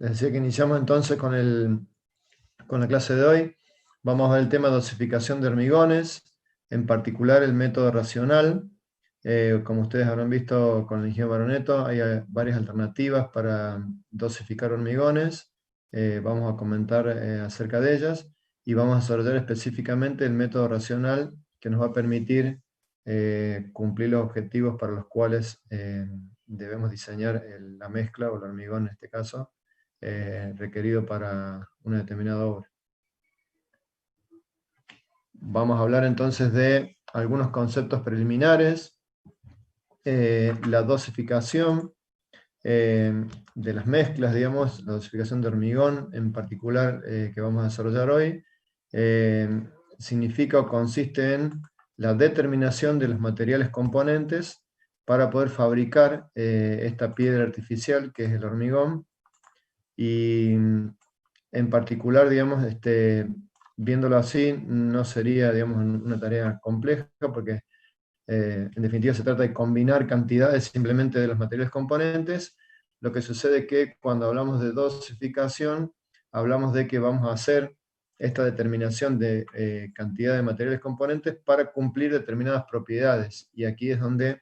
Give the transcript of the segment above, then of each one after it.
Les decía que iniciamos entonces con la clase de hoy. Vamos a ver el tema de dosificación de hormigones, en particular el método racional. Como ustedes habrán visto con el ingeniero Baroneto, hay varias alternativas para dosificar hormigones. Vamos a comentar acerca de ellas y vamos a desarrollar específicamente el método racional que nos va a permitir cumplir los objetivos para los cuales debemos diseñar la mezcla o el hormigón en este caso requerido para una determinada obra. Vamos a hablar entonces de algunos conceptos preliminares, la dosificación de las mezclas, digamos, la dosificación de hormigón en particular que vamos a desarrollar hoy, significa o consiste en la determinación de los materiales componentes para poder fabricar esta piedra artificial que es el hormigón. Y en particular, digamos, viéndolo así, no sería, digamos, una tarea compleja, porque en definitiva se trata de combinar cantidades simplemente de los materiales componentes. Lo que sucede es que cuando hablamos de dosificación, hablamos de que vamos a hacer esta determinación de cantidad de materiales componentes para cumplir determinadas propiedades. Y aquí es donde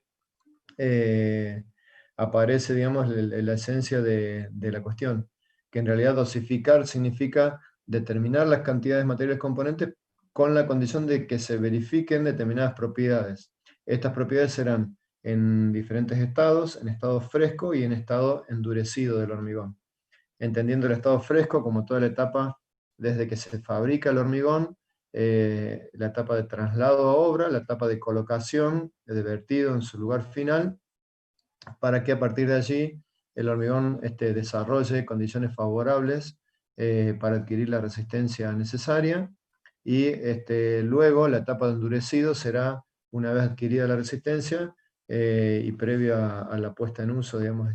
aparece, digamos, la esencia de la cuestión, que en realidad dosificar significa determinar las cantidades de materiales componentes con la condición de que se verifiquen determinadas propiedades. Estas propiedades serán en diferentes estados, en estado fresco y en estado endurecido del hormigón. Entendiendo el estado fresco como toda la etapa desde que se fabrica el hormigón, la etapa de traslado a obra, la etapa de colocación, de vertido en su lugar final, para que a partir de allí el hormigón desarrolle condiciones favorables para adquirir la resistencia necesaria, y luego la etapa de endurecido será, una vez adquirida la resistencia y previa a la puesta en uso, digamos,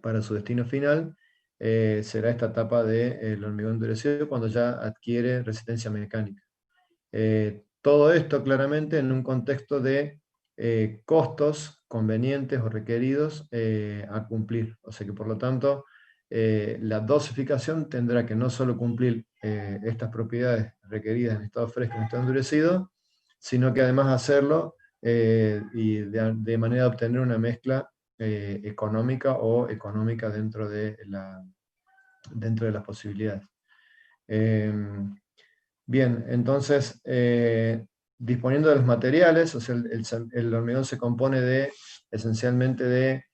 para su destino final, será esta etapa del hormigón endurecido cuando ya adquiere resistencia mecánica. Todo esto claramente en un contexto de costos convenientes o requeridos a cumplir. O sea que por lo tanto la dosificación tendrá que no solo cumplir estas propiedades requeridas en estado fresco y en estado endurecido, sino que además hacerlo y de manera de obtener una mezcla económica o económica dentro de las posibilidades. Bien, entonces, disponiendo de los materiales, o sea, el hormigón se compone esencialmente de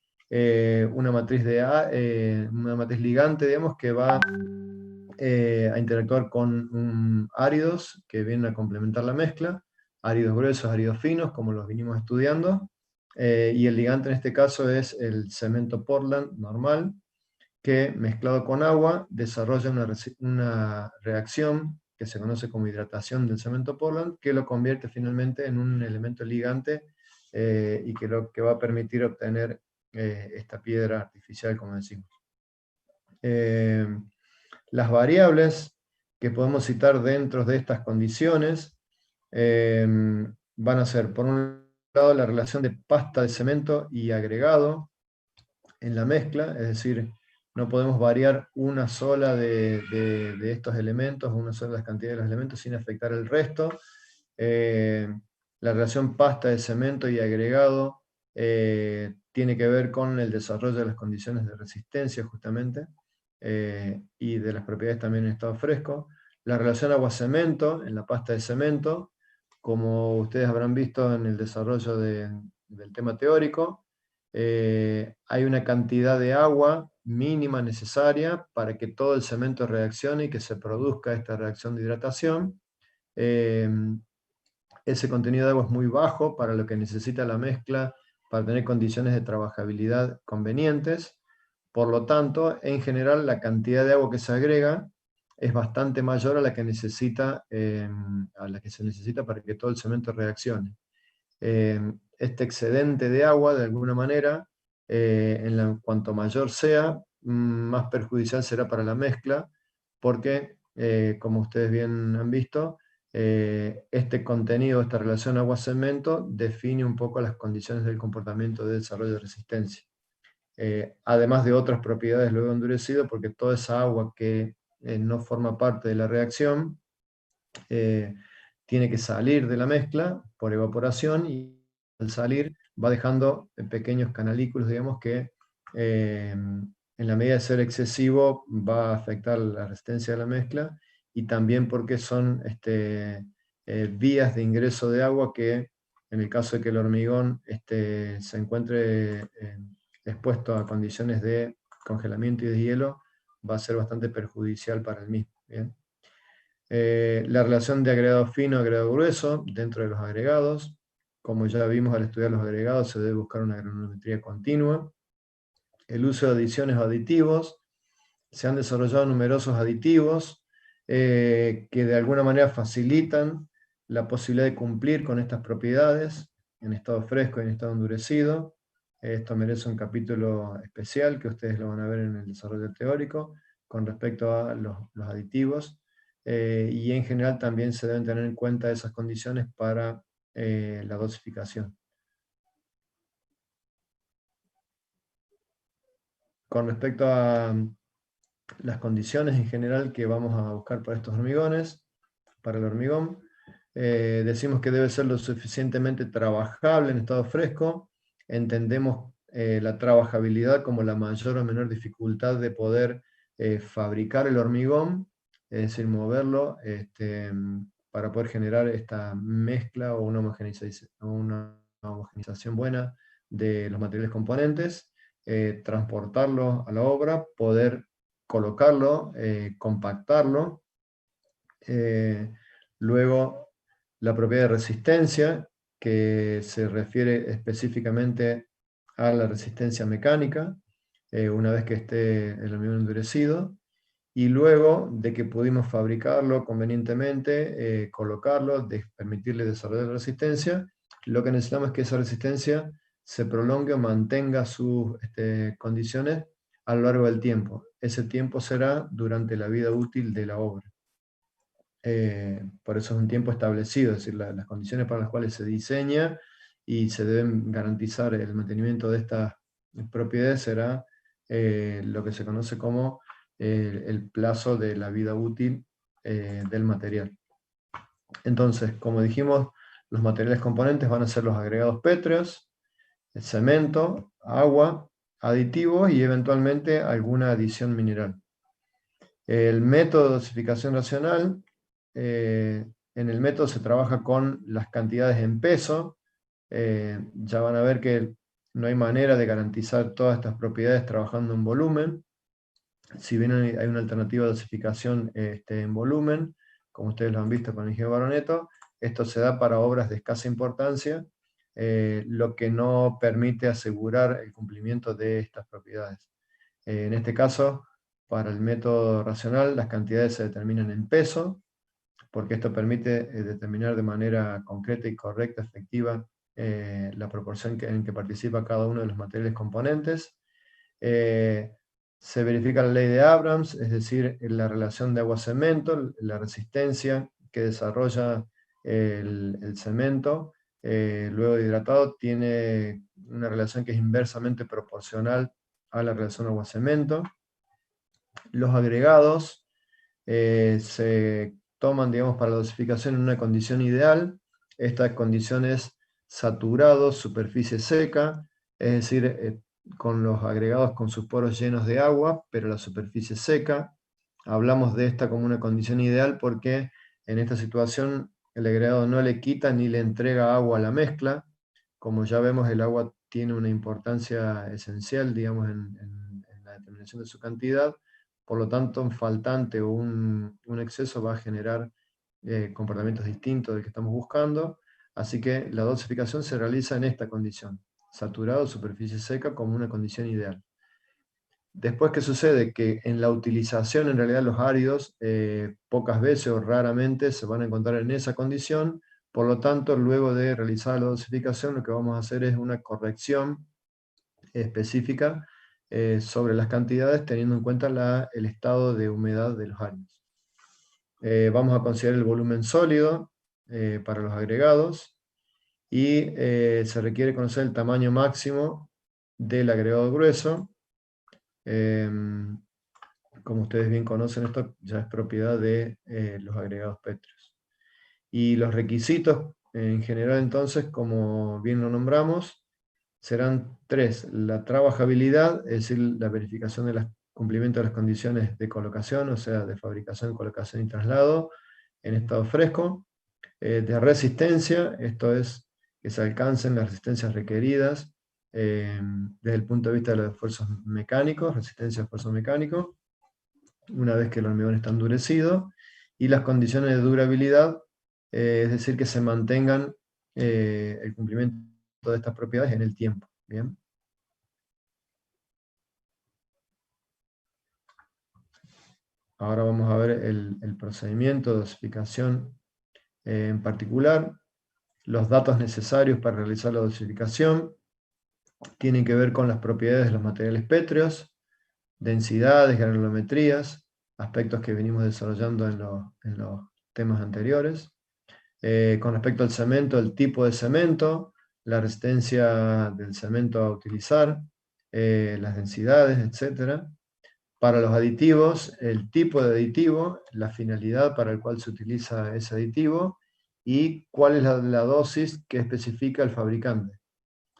una matriz una matriz ligante, digamos, que va a interactuar con áridos que vienen a complementar la mezcla, áridos gruesos, áridos finos, como los vinimos estudiando, y el ligante en este caso es el cemento Portland normal, que mezclado con agua desarrolla una reacción que se conoce como hidratación del cemento Portland, que lo convierte finalmente en un elemento ligante y que va a permitir obtener esta piedra artificial, como decimos. Las variables que podemos citar dentro de estas condiciones van a ser, por un lado, la relación de pasta de cemento y agregado en la mezcla, es decir, no podemos variar una sola de estos elementos, una sola de las cantidades de los elementos sin afectar el resto. La relación pasta de cemento y agregado tiene que ver con el desarrollo de las condiciones de resistencia justamente, y de las propiedades también en estado fresco. La relación agua-cemento en la pasta de cemento, como ustedes habrán visto en el desarrollo del tema teórico, hay una cantidad de agua mínima necesaria para que todo el cemento reaccione y que se produzca esta reacción de hidratación. Ese contenido de agua es muy bajo para lo que necesita la mezcla para tener condiciones de trabajabilidad convenientes. Por lo tanto, en general, la cantidad de agua que se agrega es bastante mayor a la que se necesita para que todo el cemento reaccione. Este excedente de agua, de alguna manera, cuanto mayor sea, más perjudicial será para la mezcla, porque, como ustedes bien han visto, este contenido, esta relación agua-cemento, define un poco las condiciones del comportamiento de desarrollo de resistencia. además de otras propiedades luego endurecido, porque toda esa agua que no forma parte de la reacción tiene que salir de la mezcla por evaporación, y al salir va dejando pequeños canalículos, digamos, que en la medida de ser excesivo va a afectar la resistencia de la mezcla, y también porque son vías de ingreso de agua que, en el caso de que el hormigón se encuentre expuesto a condiciones de congelamiento y de hielo, va a ser bastante perjudicial para el mismo. ¿Bien? La relación de agregado fino a agregado grueso dentro de los agregados. Como ya vimos, al estudiar los agregados se debe buscar una granulometría continua. El uso de adiciones o aditivos. Se han desarrollado numerosos aditivos que de alguna manera facilitan la posibilidad de cumplir con estas propiedades en estado fresco y en estado endurecido. Esto merece un capítulo especial que ustedes lo van a ver en el desarrollo teórico con respecto a los aditivos. Y en general también se deben tener en cuenta esas condiciones para la dosificación. Con respecto a las condiciones en general que vamos a buscar para estos hormigones, para el hormigón, decimos que debe ser lo suficientemente trabajable en estado fresco. Entendemos la trabajabilidad como la mayor o menor dificultad de poder fabricar el hormigón, es decir, moverlo para poder generar esta mezcla o una homogenización buena de los materiales componentes, transportarlo a la obra, poder colocarlo, compactarlo. Luego, la propiedad de resistencia, que se refiere específicamente a la resistencia mecánica, una vez que esté el hormigón endurecido, y luego de que pudimos fabricarlo convenientemente, colocarlo, permitirle desarrollar la resistencia, lo que necesitamos es que esa resistencia se prolongue o mantenga sus condiciones a lo largo del tiempo. Ese tiempo será durante la vida útil de la obra. Por eso es un tiempo establecido, es decir, las condiciones para las cuales se diseña y se deben garantizar el mantenimiento de estas propiedades será lo que se conoce como el plazo de la vida útil del material. Entonces, como dijimos, los materiales componentes van a ser los agregados pétreos, el cemento, agua, aditivos y eventualmente alguna adición mineral. El método de dosificación racional, en el método se trabaja con las cantidades en peso. Ya van a ver que no hay manera de garantizar todas estas propiedades trabajando en volumen. Si bien hay una alternativa de dosificación en volumen, como ustedes lo han visto con el ingeniero Baroneto, esto se da para obras de escasa importancia, lo que no permite asegurar el cumplimiento de estas propiedades. En este caso, para el método racional, las cantidades se determinan en peso, porque esto permite determinar de manera concreta y correcta, efectiva, la proporción en que participa cada uno de los materiales componentes. Se verifica la ley de Abrams, es decir, la relación de agua-cemento, la resistencia que desarrolla el cemento, luego de hidratado, tiene una relación que es inversamente proporcional a la relación agua-cemento. Los agregados se toman, digamos, para la dosificación en una condición ideal. Esta condición es saturado, superficie seca, es decir, con los agregados con sus poros llenos de agua, pero la superficie seca. Hablamos de esta como una condición ideal porque en esta situación el agregado no le quita ni le entrega agua a la mezcla. Como ya vemos, el agua tiene una importancia esencial, digamos, en la determinación de su cantidad. Por lo tanto, un faltante o un exceso va a generar comportamientos distintos del que estamos buscando. Así que la dosificación se realiza en esta condición: saturado, superficie seca, como una condición ideal. Después, ¿qué sucede? Que en la utilización, en realidad, los áridos pocas veces o raramente se van a encontrar en esa condición. Por lo tanto, luego de realizar la dosificación, lo que vamos a hacer es una corrección específica sobre las cantidades, teniendo en cuenta el estado de humedad de los áridos. Vamos a considerar el volumen sólido para los agregados, y se requiere conocer el tamaño máximo del agregado grueso. Como ustedes bien conocen, esto ya es propiedad de los agregados pétreos. Y los requisitos en general, entonces, como bien lo nombramos, serán 3. La trabajabilidad, es decir, la verificación del cumplimiento de las condiciones de colocación, o sea, de fabricación, colocación y traslado en estado fresco. De resistencia, esto es que se alcancen las resistencias requeridas desde el punto de vista de los esfuerzos mecánicos, resistencia a esfuerzo mecánico, una vez que el hormigón está endurecido, y las condiciones de durabilidad, es decir, que se mantengan el cumplimiento de estas propiedades en el tiempo. ¿Bien? Ahora vamos a ver el procedimiento de dosificación en particular. Los datos necesarios para realizar la dosificación tienen que ver con las propiedades de los materiales pétreos, densidades, granulometrías, aspectos que venimos desarrollando en los temas anteriores. Con respecto al cemento, el tipo de cemento, la resistencia del cemento a utilizar, las densidades, etc. Para los aditivos, el tipo de aditivo, la finalidad para el cual se utiliza ese aditivo y cuál es la dosis que especifica el fabricante.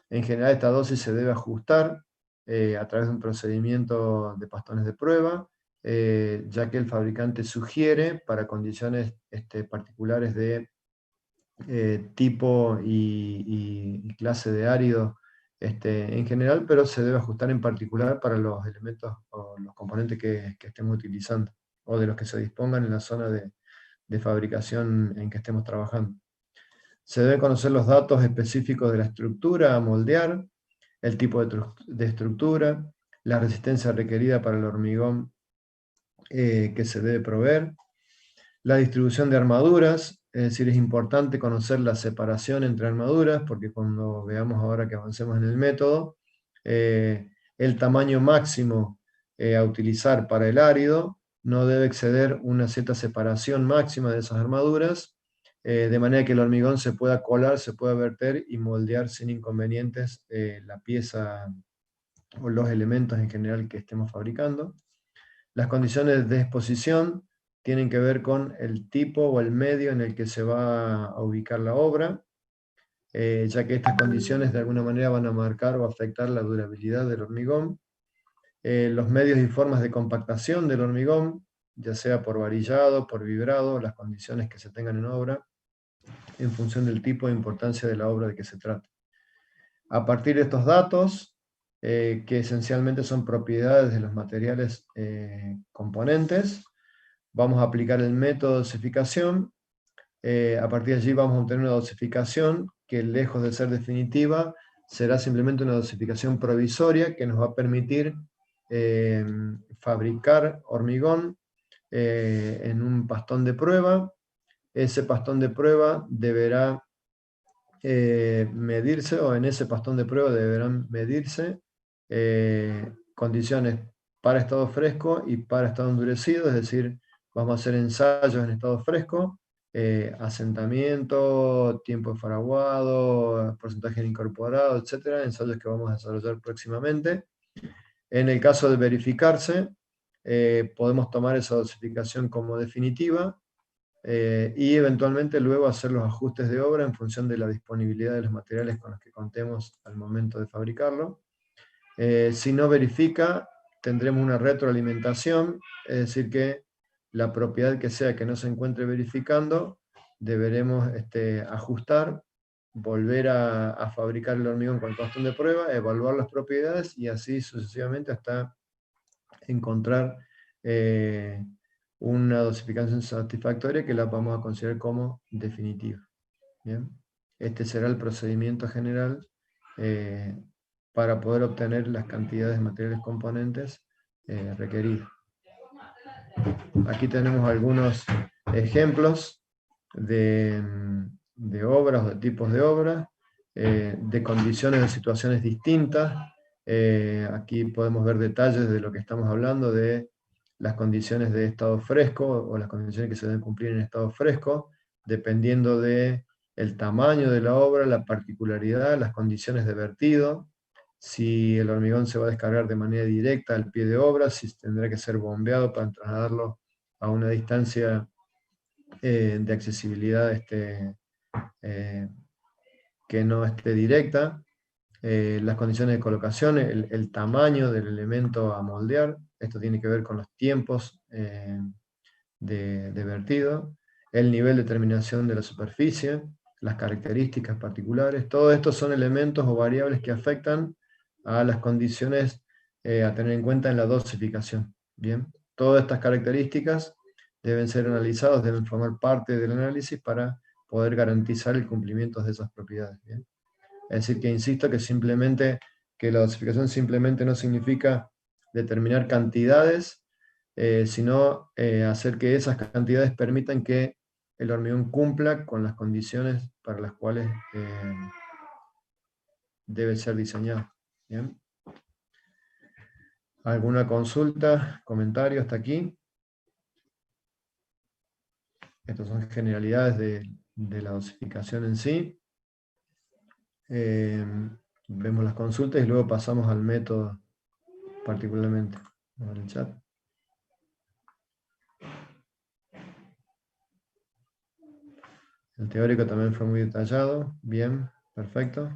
En general, esta dosis se debe ajustar a través de un procedimiento de pastones de prueba, ya que el fabricante sugiere para condiciones particulares de tipo y clase de árido en general, pero se debe ajustar en particular para los elementos o los componentes que estemos utilizando, o de los que se dispongan en la zona de fabricación en que estemos trabajando. Se deben conocer los datos específicos de la estructura a moldear, el tipo de estructura, la resistencia requerida para el hormigón que se debe proveer, la distribución de armaduras, es decir, es importante conocer la separación entre armaduras, porque cuando veamos ahora que avancemos en el método, el tamaño máximo a utilizar para el árido no debe exceder una cierta separación máxima de esas armaduras, de manera que el hormigón se pueda colar, se pueda verter y moldear sin inconvenientes la pieza o los elementos en general que estemos fabricando. Las condiciones de exposición tienen que ver con el tipo o el medio en el que se va a ubicar la obra, ya que estas condiciones de alguna manera van a marcar o afectar la durabilidad del hormigón. Los medios y formas de compactación del hormigón, ya sea por varillado, por vibrado, las condiciones que se tengan en obra, en función del tipo e importancia de la obra de que se trata. A partir de estos datos, que esencialmente son propiedades de los materiales componentes, vamos a aplicar el método de dosificación. A partir de allí vamos a obtener una dosificación que, lejos de ser definitiva, será simplemente una dosificación provisoria que nos va a permitir fabricar hormigón en un pastón de prueba. Ese pastón de prueba deberá medirse, o en ese pastón de prueba deberán medirse condiciones para estado fresco y para estado endurecido, es decir, vamos a hacer ensayos en estado fresco, asentamiento, tiempo de fraguado, porcentaje de incorporado, etc. Ensayos que vamos a desarrollar próximamente. En el caso de verificarse, podemos tomar esa dosificación como definitiva y eventualmente luego hacer los ajustes de obra en función de la disponibilidad de los materiales con los que contemos al momento de fabricarlo. Si no verifica, tendremos una retroalimentación, es decir que la propiedad que sea que no se encuentre verificando, deberemos ajustar, volver a fabricar el hormigón con el pastón de prueba, evaluar las propiedades y así sucesivamente hasta encontrar una dosificación satisfactoria que la vamos a considerar como definitiva. ¿Bien? Este será el procedimiento general para poder obtener las cantidades de materiales componentes requeridas. Aquí tenemos algunos ejemplos de obras o de tipos de obras, de condiciones de situaciones distintas. Aquí podemos ver detalles de lo que estamos hablando, de las condiciones de estado fresco o las condiciones que se deben cumplir en estado fresco, dependiendo del tamaño de la obra, la particularidad, las condiciones de vertido. si el hormigón se va a descargar de manera directa al pie de obra, si tendrá que ser bombeado para trasladarlo a una distancia de accesibilidad que no esté directa, las condiciones de colocación, el tamaño del elemento a moldear, esto tiene que ver con los tiempos de vertido, el nivel de terminación de la superficie, las características particulares, todo esto son elementos o variables que afectan a las condiciones a tener en cuenta en la dosificación. Bien, todas estas características deben ser analizadas, deben formar parte del análisis para poder garantizar el cumplimiento de esas propiedades. ¿Bien? Es decir, que insisto que la dosificación simplemente no significa determinar cantidades, sino hacer que esas cantidades permitan que el hormigón cumpla con las condiciones para las cuales debe ser diseñado. ¿Bien? ¿Alguna consulta, comentario hasta aquí? Estas son generalidades de la dosificación en sí. Vemos las consultas y luego pasamos al método particularmente. A ver el chat. El teórico también fue muy detallado. Bien, perfecto.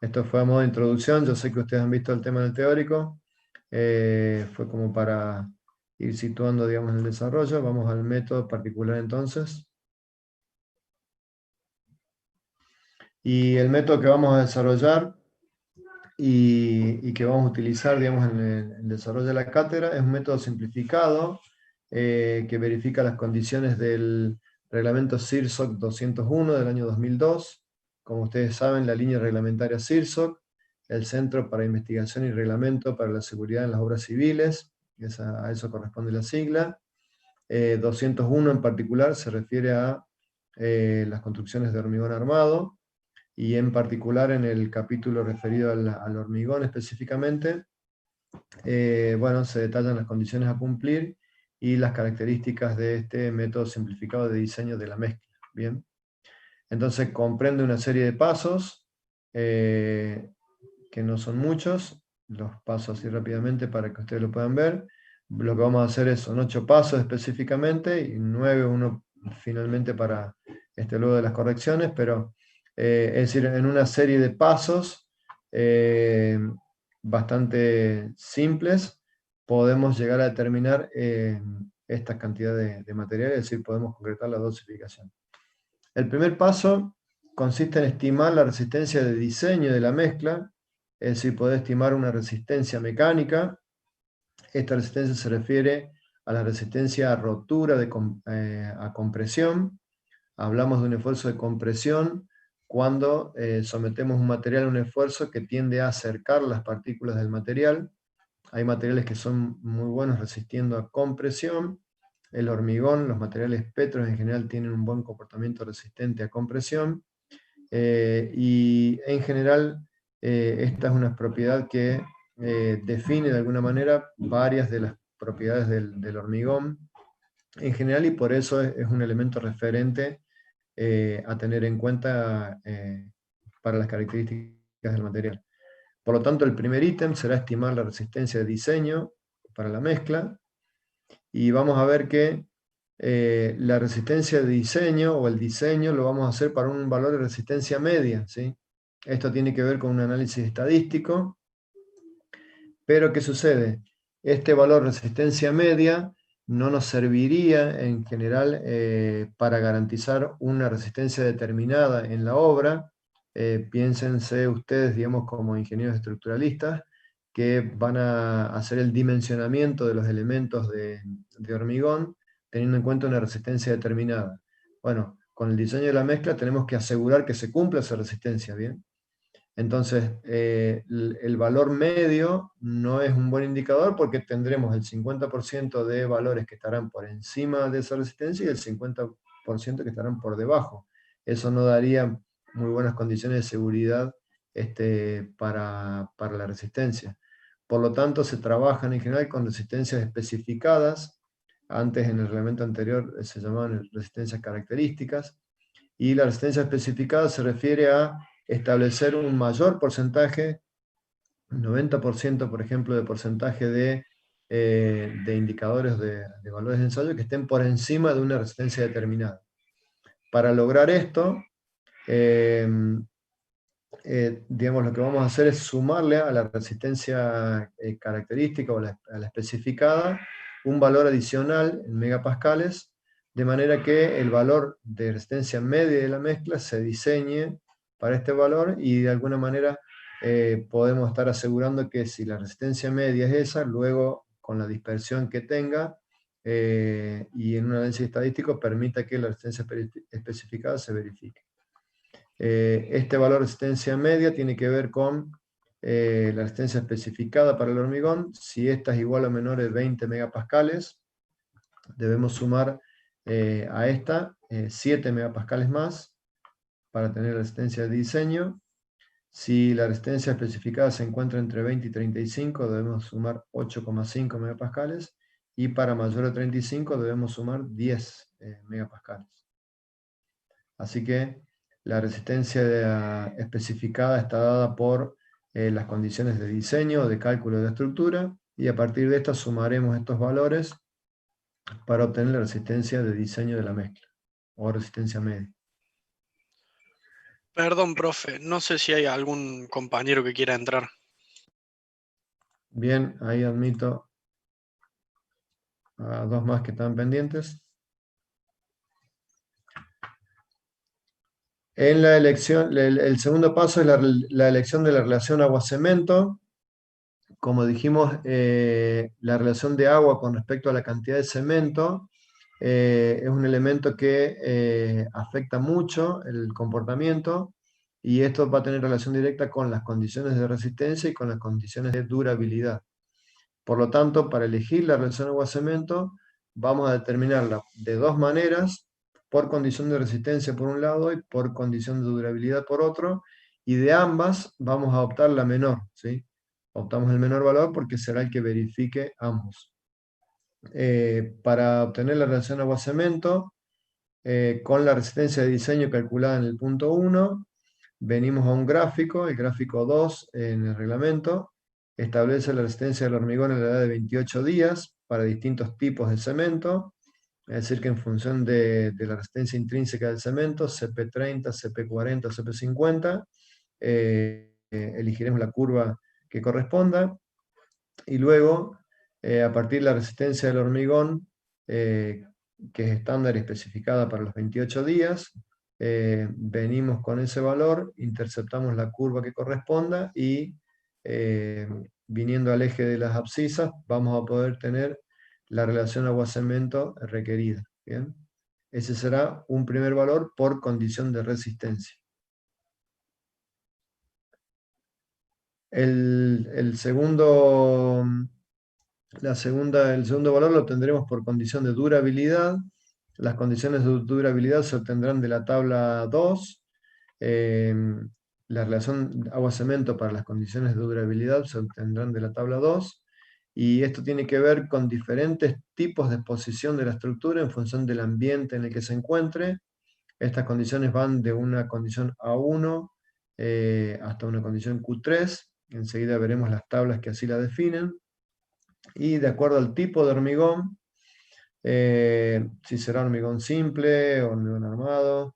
Esto fue a modo de introducción. Yo sé que ustedes han visto el tema del teórico. Fue como para ir situando, digamos, el desarrollo. Vamos al método particular entonces. Y el método que vamos a desarrollar y que vamos a utilizar, digamos, en el desarrollo de la cátedra es un método simplificado que verifica las condiciones del reglamento CIRSOC 201 del año 2002. Como ustedes saben, la línea reglamentaria CIRSOC, el Centro para Investigación y Reglamento para la Seguridad en las Obras Civiles, a eso corresponde la sigla. 201 en particular se refiere a las construcciones de hormigón armado, y en particular en el capítulo referido al hormigón específicamente, bueno, se detallan las condiciones a cumplir y las características de este método simplificado de diseño de la mezcla. Bien, entonces comprende una serie de pasos, que no son muchos, los paso así rápidamente para que ustedes lo puedan ver. Lo que vamos a hacer son 8 pasos específicamente, y 9 uno finalmente para luego de las correcciones, pero es decir, en una serie de pasos bastante simples, podemos llegar a determinar esta cantidad de material, es decir, podemos concretar la dosificación. El primer paso consiste en estimar la resistencia de diseño de la mezcla, es decir, poder estimar una resistencia mecánica. Esta resistencia se refiere a la resistencia a rotura a compresión. Hablamos de un esfuerzo de compresión cuando sometemos un material a un esfuerzo que tiende a acercar las partículas del material. Hay materiales que son muy buenos resistiendo a compresión. El hormigón, los materiales petros en general tienen un buen comportamiento resistente a compresión. Y en general esta es una propiedad que define de alguna manera varias de las propiedades del hormigón en general, y por eso es un elemento referente a tener en cuenta para las características del material. Por lo tanto, el primer ítem será estimar la resistencia de diseño para la mezcla, y vamos a ver que la resistencia de diseño o el diseño lo vamos a hacer para un valor de resistencia media, ¿sí? Esto tiene que ver con un análisis estadístico, pero ¿qué sucede? Este valor de resistencia media no nos serviría en general para garantizar una resistencia determinada en la obra. Piénsense ustedes, digamos, como ingenieros estructuralistas, que van a hacer el dimensionamiento de los elementos de hormigón teniendo en cuenta una resistencia determinada. Bueno, con el diseño de la mezcla tenemos que asegurar que se cumpla esa resistencia, ¿bien? Entonces, el valor medio no es un buen indicador porque tendremos el 50% de valores que estarán por encima de esa resistencia y el 50% que estarán por debajo. Eso no daría muy buenas condiciones de seguridad para la resistencia. Por lo tanto, se trabajan en general con resistencias especificadas. Antes, en el reglamento anterior, se llamaban resistencias características. Y la resistencia especificada se refiere a establecer un mayor porcentaje 90%, por ejemplo, de porcentaje de indicadores de valores de ensayo que estén por encima de una resistencia determinada. Para lograr esto, digamos, lo que vamos a hacer es sumarle a la resistencia característica o a la especificada un valor adicional en megapascales, de manera que el valor de resistencia media de la mezcla se diseñe para este valor y de alguna manera podemos estar asegurando que si la resistencia media es esa, luego con la dispersión que tenga y en un análisis estadístico permita que la resistencia especificada se verifique. Este valor de resistencia media tiene que ver con la resistencia especificada para el hormigón. Si esta es igual o menor de 20 megapascales, debemos sumar a esta 7 megapascales más para tener resistencia de diseño. Si la resistencia especificada se encuentra entre 20 y 35, debemos sumar 8,5 megapascales. Y para mayor de 35 debemos sumar 10 megapascales. Así que la resistencia especificada está dada por las condiciones de diseño, de cálculo de estructura, y a partir de estas sumaremos estos valores para obtener la resistencia de diseño de la mezcla, o resistencia media. Perdón, profe, no sé si hay algún compañero que quiera entrar. Bien, ahí admito a dos más que están pendientes. En la elección, el segundo paso es la elección de la relación agua-cemento. Como dijimos, la relación de agua con respecto a la cantidad de cemento es un elemento que afecta mucho el comportamiento y esto va a tener relación directa con las condiciones de resistencia y con las condiciones de durabilidad. Por lo tanto, para elegir la relación agua-cemento, vamos a determinarla de dos maneras, por condición de resistencia por un lado y por condición de durabilidad por otro, y de ambas vamos a optar la menor, ¿sí? Optamos el menor valor porque será el que verifique ambos. Para obtener la relación agua-cemento, con la resistencia de diseño calculada en el punto 1, venimos a un gráfico, el gráfico 2 en el reglamento, establece la resistencia del hormigón en la edad de 28 días para distintos tipos de cemento, es decir, que en función de la resistencia intrínseca del cemento, CP30, CP40, CP50, elegiremos la curva que corresponda, y luego, a partir de la resistencia del hormigón, que es estándar y especificada para los 28 días, venimos con ese valor, interceptamos la curva que corresponda y viniendo al eje de las abscisas vamos a poder tener la relación agua-cemento requerida. ¿Bien? Ese será un primer valor por condición de resistencia. El segundo valor lo tendremos por condición de durabilidad. Las condiciones de durabilidad se obtendrán de la tabla 2. La relación agua-cemento para las condiciones de durabilidad se obtendrán de la tabla 2. Y esto tiene que ver con diferentes tipos de exposición de la estructura en función del ambiente en el que se encuentre. Estas condiciones van de una condición A1 hasta una condición Q3. Enseguida veremos las tablas que así la definen. Y de acuerdo al tipo de hormigón, si será hormigón simple o hormigón armado,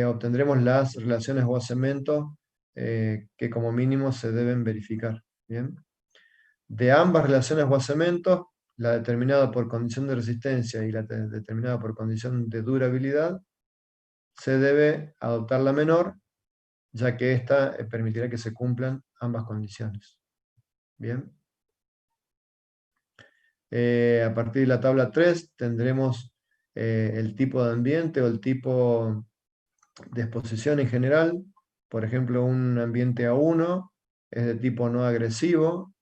obtendremos las relaciones agua-cemento que como mínimo se deben verificar. ¿Bien? De ambas relaciones agua-cemento, la determinada por condición de resistencia y la determinada por condición de durabilidad, se debe adoptar la menor, ya que esta permitirá que se cumplan ambas condiciones. Bien. A partir de la tabla 3 tendremos el tipo de ambiente o el tipo de exposición en general. Por ejemplo, un ambiente A1 es de tipo no agresivo,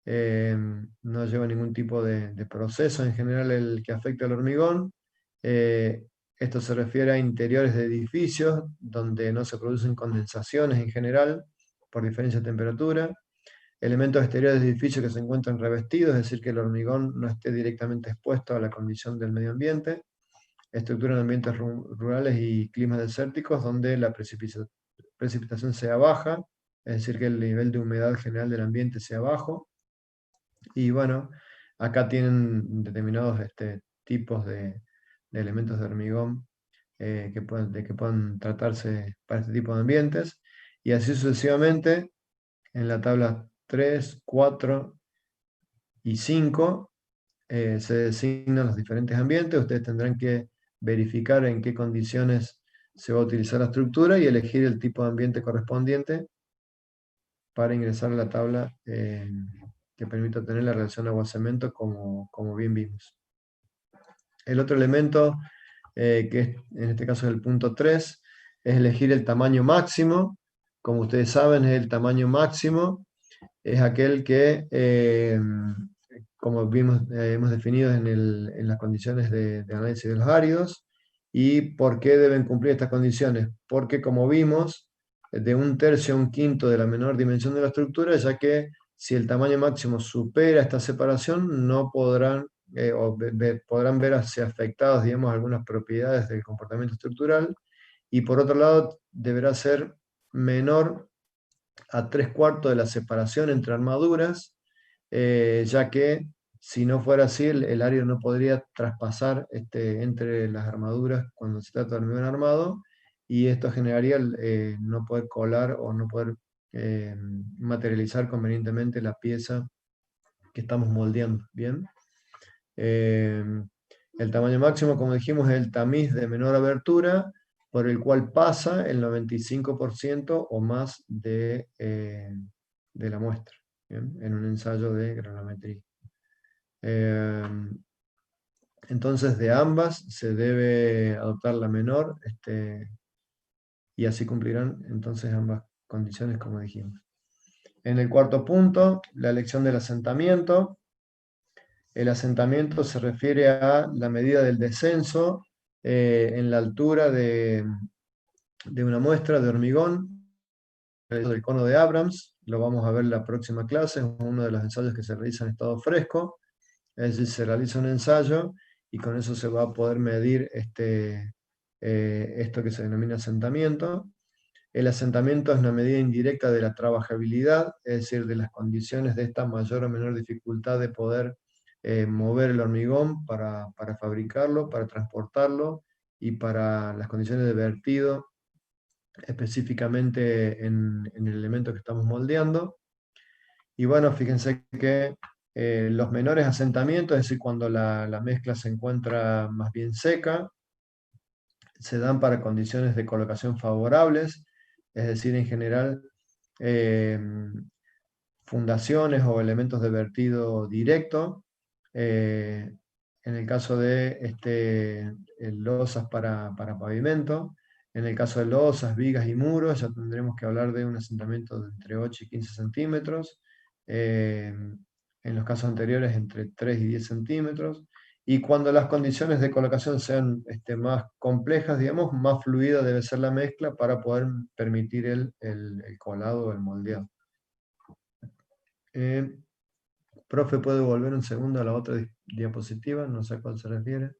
no lleva ningún tipo de proceso en general el que afecta al hormigón. Esto se refiere a interiores de edificios donde no se producen condensaciones en general por diferencia de temperatura. Elementos exteriores de edificios que se encuentran revestidos, es decir, que el hormigón no esté directamente expuesto a la condición del medio ambiente. Estructura en ambientes rurales y climas desérticos donde la precipitación sea baja, es decir, que el nivel de humedad general del ambiente sea bajo. Y bueno, acá tienen determinados tipos de elementos de hormigón que puedan tratarse para este tipo de ambientes. Y así sucesivamente, en la tabla 3, 4 y 5 se designan los diferentes ambientes. Ustedes tendrán que verificar en qué condiciones se va a utilizar la estructura y elegir el tipo de ambiente correspondiente para ingresar a la tabla que permite obtener la relación agua-cemento como bien vimos. El otro elemento, en este caso es el punto 3, es elegir el tamaño máximo. Como ustedes saben, el tamaño máximo es aquel que, como vimos, hemos definido en las condiciones de análisis de los áridos. ¿Y por qué deben cumplir estas condiciones? Porque, como vimos, de 1/3 a 1/5 de la menor dimensión de la estructura, ya que si el tamaño máximo supera esta separación, no podrán, podrán verse afectadas, digamos, algunas propiedades del comportamiento estructural. Y por otro lado, deberá ser menor a 3/4 de la separación entre armaduras, ya que si no fuera así, el área no podría traspasar entre las armaduras cuando se trata de hormigón armado, y esto generaría no poder colar o no poder materializar convenientemente la pieza que estamos moldeando. ¿Bien? El tamaño máximo, como dijimos, es el tamiz de menor abertura por el cual pasa el 95% o más de la muestra, ¿bien? En un ensayo de granometría. Entonces, de ambas se debe adoptar la menor, y así cumplirán entonces ambas condiciones, como dijimos. En el cuarto punto, la elección del asentamiento. El asentamiento se refiere a la medida del descenso en la altura de una muestra de hormigón, del cono de Abrams. Lo vamos a ver en la próxima clase, es uno de los ensayos que se realiza en estado fresco. Es decir, se realiza un ensayo y con eso se va a poder medir esto que se denomina asentamiento. El asentamiento es una medida indirecta de la trabajabilidad, es decir, de las condiciones de esta mayor o menor dificultad de poder mover el hormigón para fabricarlo, para transportarlo y para las condiciones de vertido específicamente en el elemento que estamos moldeando. Y bueno, fíjense que los menores asentamientos, es decir, cuando la mezcla se encuentra más bien seca, se dan para condiciones de colocación favorables, es decir, en general, fundaciones o elementos de vertido directo. En el caso de losas para pavimento, en el caso de losas, vigas y muros, ya tendremos que hablar de un asentamiento de entre 8 y 15 centímetros. En los casos anteriores, entre 3 y 10 centímetros. Y cuando las condiciones de colocación sean más complejas, digamos, más fluida debe ser la mezcla para poder permitir el colado o el moldeado. Profe, ¿puede volver un segundo a la otra diapositiva? No sé a cuál se refiere.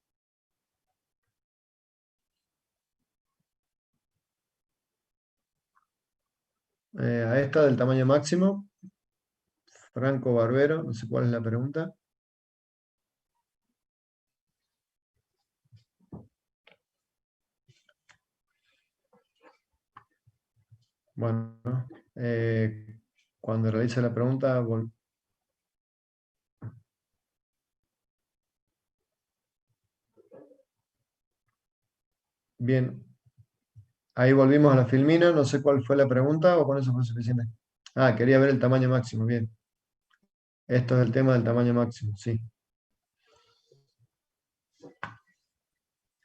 A esta del tamaño máximo. Franco Barbero, no sé cuál es la pregunta. Bueno, cuando realice la pregunta, bien, ahí volvimos a la filmina, no sé cuál fue la pregunta o con eso fue suficiente. Ah, quería ver el tamaño máximo, bien. Esto es el tema del tamaño máximo, sí.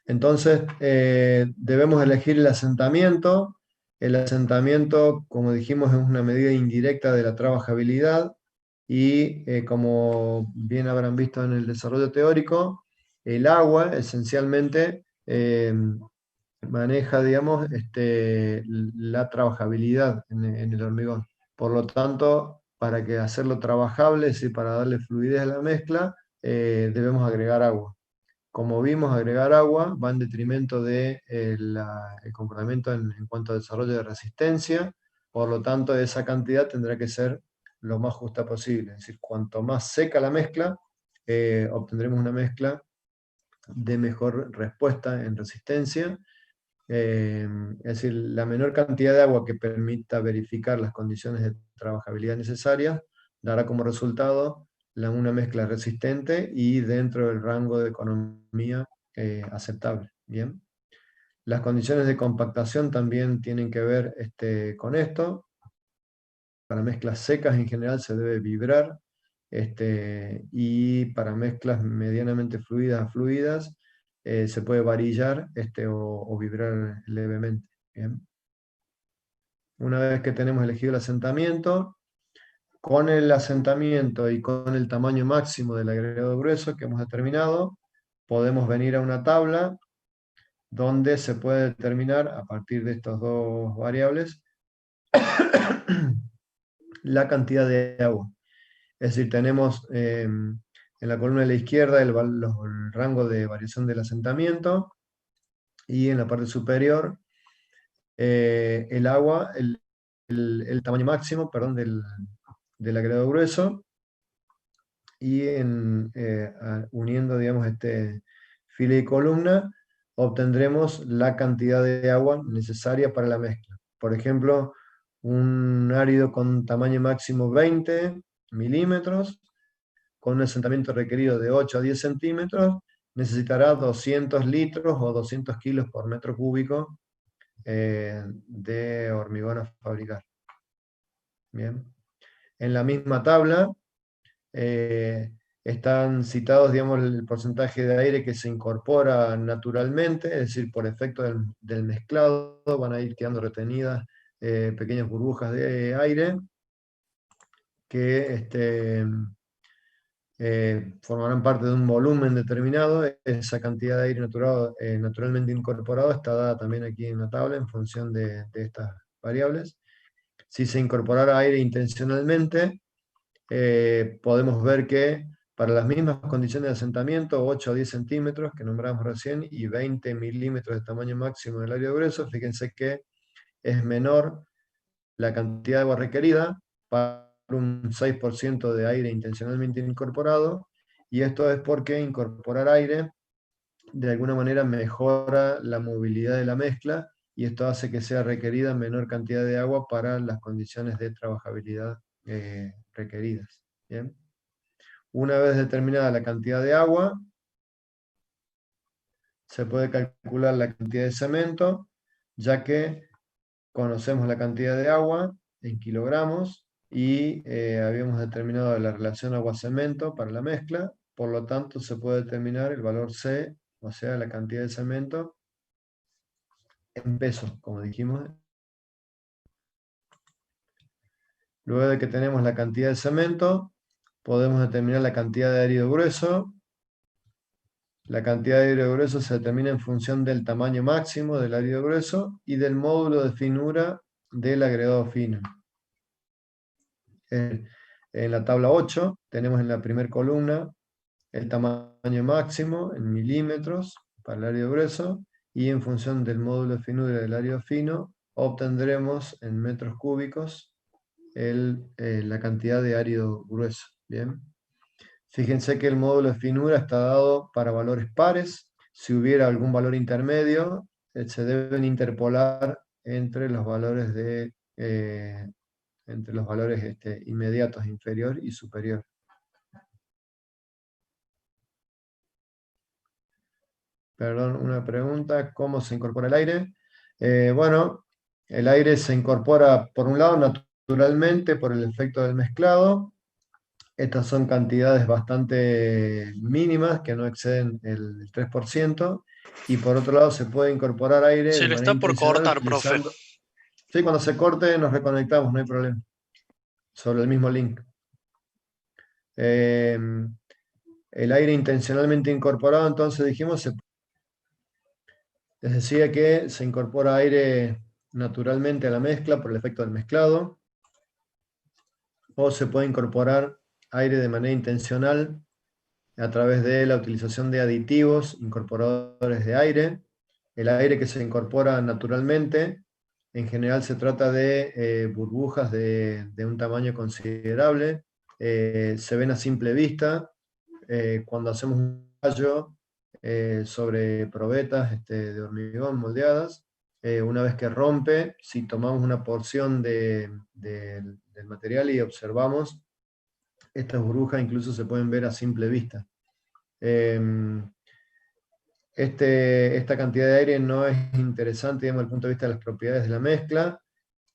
Entonces, debemos elegir el asentamiento. El asentamiento, como dijimos, es una medida indirecta de la trabajabilidad y, como bien habrán visto en el desarrollo teórico, el agua esencialmente maneja, digamos, la trabajabilidad en el hormigón. Por lo tanto, para que hacerlo trabajable, es decir, para darle fluidez a la mezcla, debemos agregar agua. Como vimos, agregar agua va en detrimento de el comportamiento en cuanto a desarrollo de resistencia, Por lo tanto, esa cantidad tendrá que ser lo más justa posible. Es decir, cuanto más seca la mezcla, obtendremos una mezcla de mejor respuesta en resistencia. Es decir, la menor cantidad de agua que permita verificar las condiciones de trabajabilidad necesarias dará como resultado una mezcla resistente y dentro del rango de economía aceptable. ¿Bien? Las condiciones de compactación también tienen que ver con esto. Para mezclas secas en general se debe vibrar, y para mezclas medianamente fluidas a fluidas se puede varillar o vibrar levemente. ¿Bien? Una vez que tenemos elegido el asentamiento, con el asentamiento y con el tamaño máximo del agregado grueso que hemos determinado, podemos venir a una tabla donde se puede determinar, a partir de estas dos variables, la cantidad de agua. Es decir, tenemos en la columna de la izquierda el rango de variación del asentamiento, y en la parte superior el agua, el tamaño máximo, perdón, del agregado grueso, y uniendo, digamos, fila y columna, obtendremos la cantidad de agua necesaria para la mezcla. Por ejemplo, un árido con tamaño máximo 20 milímetros, con un asentamiento requerido de 8 a 10 centímetros, necesitará 200 litros o 200 kilos por metro cúbico de hormigón a fabricar. Bien. En la misma tabla están citados, digamos, el porcentaje de aire que se incorpora naturalmente, es decir, por efecto del mezclado van a ir quedando retenidas pequeñas burbujas de aire que formarán parte de un volumen determinado. Esa cantidad de aire naturalmente incorporado está dada también aquí en la tabla en función de estas variables. Si se incorporara aire intencionalmente, podemos ver que para las mismas condiciones de asentamiento, 8 a 10 centímetros que nombramos recién y 20 milímetros de tamaño máximo del área de grueso, fíjense que es menor la cantidad de agua requerida para un 6% de aire intencionalmente incorporado, y esto es porque incorporar aire de alguna manera mejora la movilidad de la mezcla, y esto hace que sea requerida menor cantidad de agua para las condiciones de trabajabilidad requeridas. ¿Bien? Una vez determinada la cantidad de agua, se puede calcular la cantidad de cemento, ya que conocemos la cantidad de agua en kilogramos y habíamos determinado la relación agua-cemento para la mezcla. Por lo tanto, se puede determinar el valor C, o sea, la cantidad de cemento, en pesos, como dijimos. Luego de que tenemos la cantidad de cemento, podemos determinar la cantidad de árido grueso. La cantidad de árido grueso se determina en función del tamaño máximo del árido grueso y del módulo de finura del agregado fino. En la tabla 8 tenemos en la primera columna el tamaño máximo en milímetros para el árido grueso, y en función del módulo de finura del árido fino obtendremos en metros cúbicos la cantidad de árido grueso. ¿Bien? Fíjense que el módulo de finura está dado para valores pares. Si hubiera algún valor intermedio, se deben interpolar entre los valores inmediatos, inferior y superior. Perdón, una pregunta: ¿cómo se incorpora el aire? Bueno, el aire se incorpora, por un lado, naturalmente por el efecto del mezclado. Estas son cantidades bastante mínimas, que no exceden el 3%, y por otro lado se puede incorporar aire Se de le manera está por intencional cortar, profe. utilizando... Sí, cuando se corte nos reconectamos, no hay problema, sobre el mismo link. El aire intencionalmente incorporado, entonces dijimos, les decía que se incorpora aire naturalmente a la mezcla por el efecto del mezclado, o se puede incorporar aire de manera intencional a través de la utilización de aditivos incorporadores de aire. El aire que se incorpora naturalmente En general se trata de burbujas de un tamaño considerable. Se ven a simple vista cuando hacemos un ensayo sobre probetas de hormigón moldeadas. Una vez que rompe, si tomamos una porción del material y observamos, estas burbujas incluso se pueden ver a simple vista. Esta cantidad de aire no es interesante, digamos, desde el punto de vista de las propiedades de la mezcla.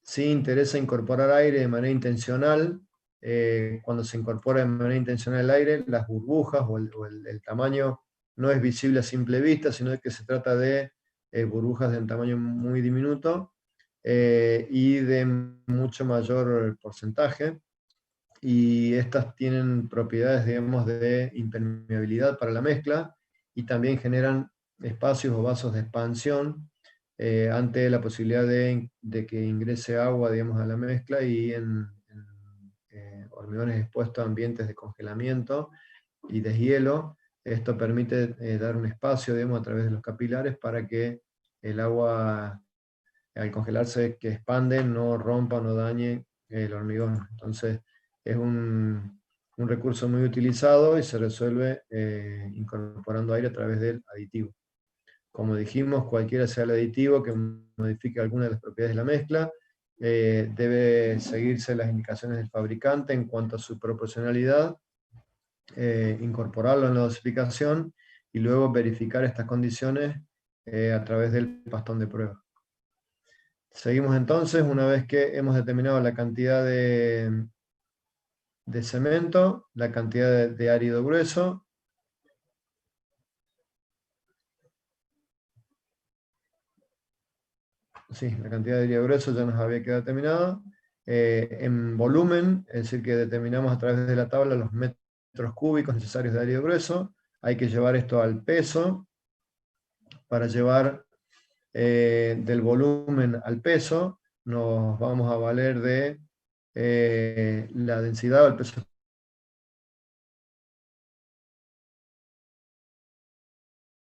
Sí interesa incorporar aire de manera intencional. Cuando se incorpora de manera intencional el aire, las burbujas o el tamaño no es visible a simple vista, sino que se trata de burbujas de un tamaño muy diminuto y de mucho mayor porcentaje. Y estas tienen propiedades, digamos, de impermeabilidad para la mezcla y también generan espacios o vasos de expansión ante la posibilidad de que ingrese agua, digamos, a la mezcla y en hormigones expuestos a ambientes de congelamiento y deshielo. Esto permite dar un espacio, digamos, a través de los capilares para que el agua, al congelarse, que expande, no rompa, no dañe el hormigón. Entonces, es un recurso muy utilizado y se resuelve incorporando aire a través del aditivo. Como dijimos, cualquiera sea el aditivo que modifique alguna de las propiedades de la mezcla, debe seguirse las indicaciones del fabricante en cuanto a su proporcionalidad, incorporarlo en la dosificación y luego verificar estas condiciones a través del pastón de prueba. Seguimos entonces, una vez que hemos determinado la cantidad de cemento, la cantidad de árido grueso. Sí, la cantidad de árido grueso ya nos había quedado determinada. En volumen, es decir, que determinamos a través de la tabla los metros cúbicos necesarios de árido grueso. Hay que llevar esto al peso. Para llevar del volumen al peso, nos vamos a valer de la densidad o el peso.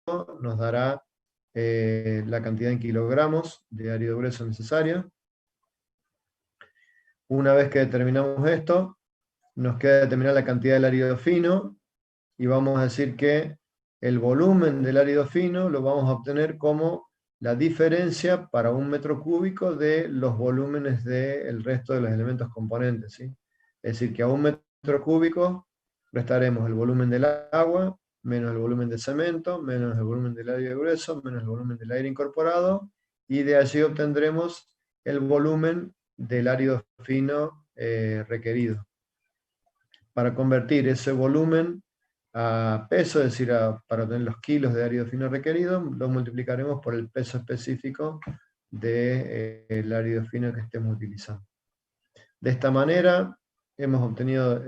Nos dará la cantidad en kilogramos de árido grueso necesaria. Una vez que determinamos esto, nos queda determinar la cantidad del árido fino, y vamos a decir que el volumen del árido fino lo vamos a obtener como la diferencia para un metro cúbico de los volúmenes del resto de los elementos componentes, ¿sí? Es decir, que a un metro cúbico restaremos el volumen del agua, menos el volumen del cemento, menos el volumen del árido grueso, menos el volumen del aire incorporado, y de allí obtendremos el volumen del árido fino requerido. Para convertir ese volumen a peso, es decir, para obtener los kilos de árido fino requerido, lo multiplicaremos por el peso específico del árido fino que estemos utilizando. De esta manera hemos obtenido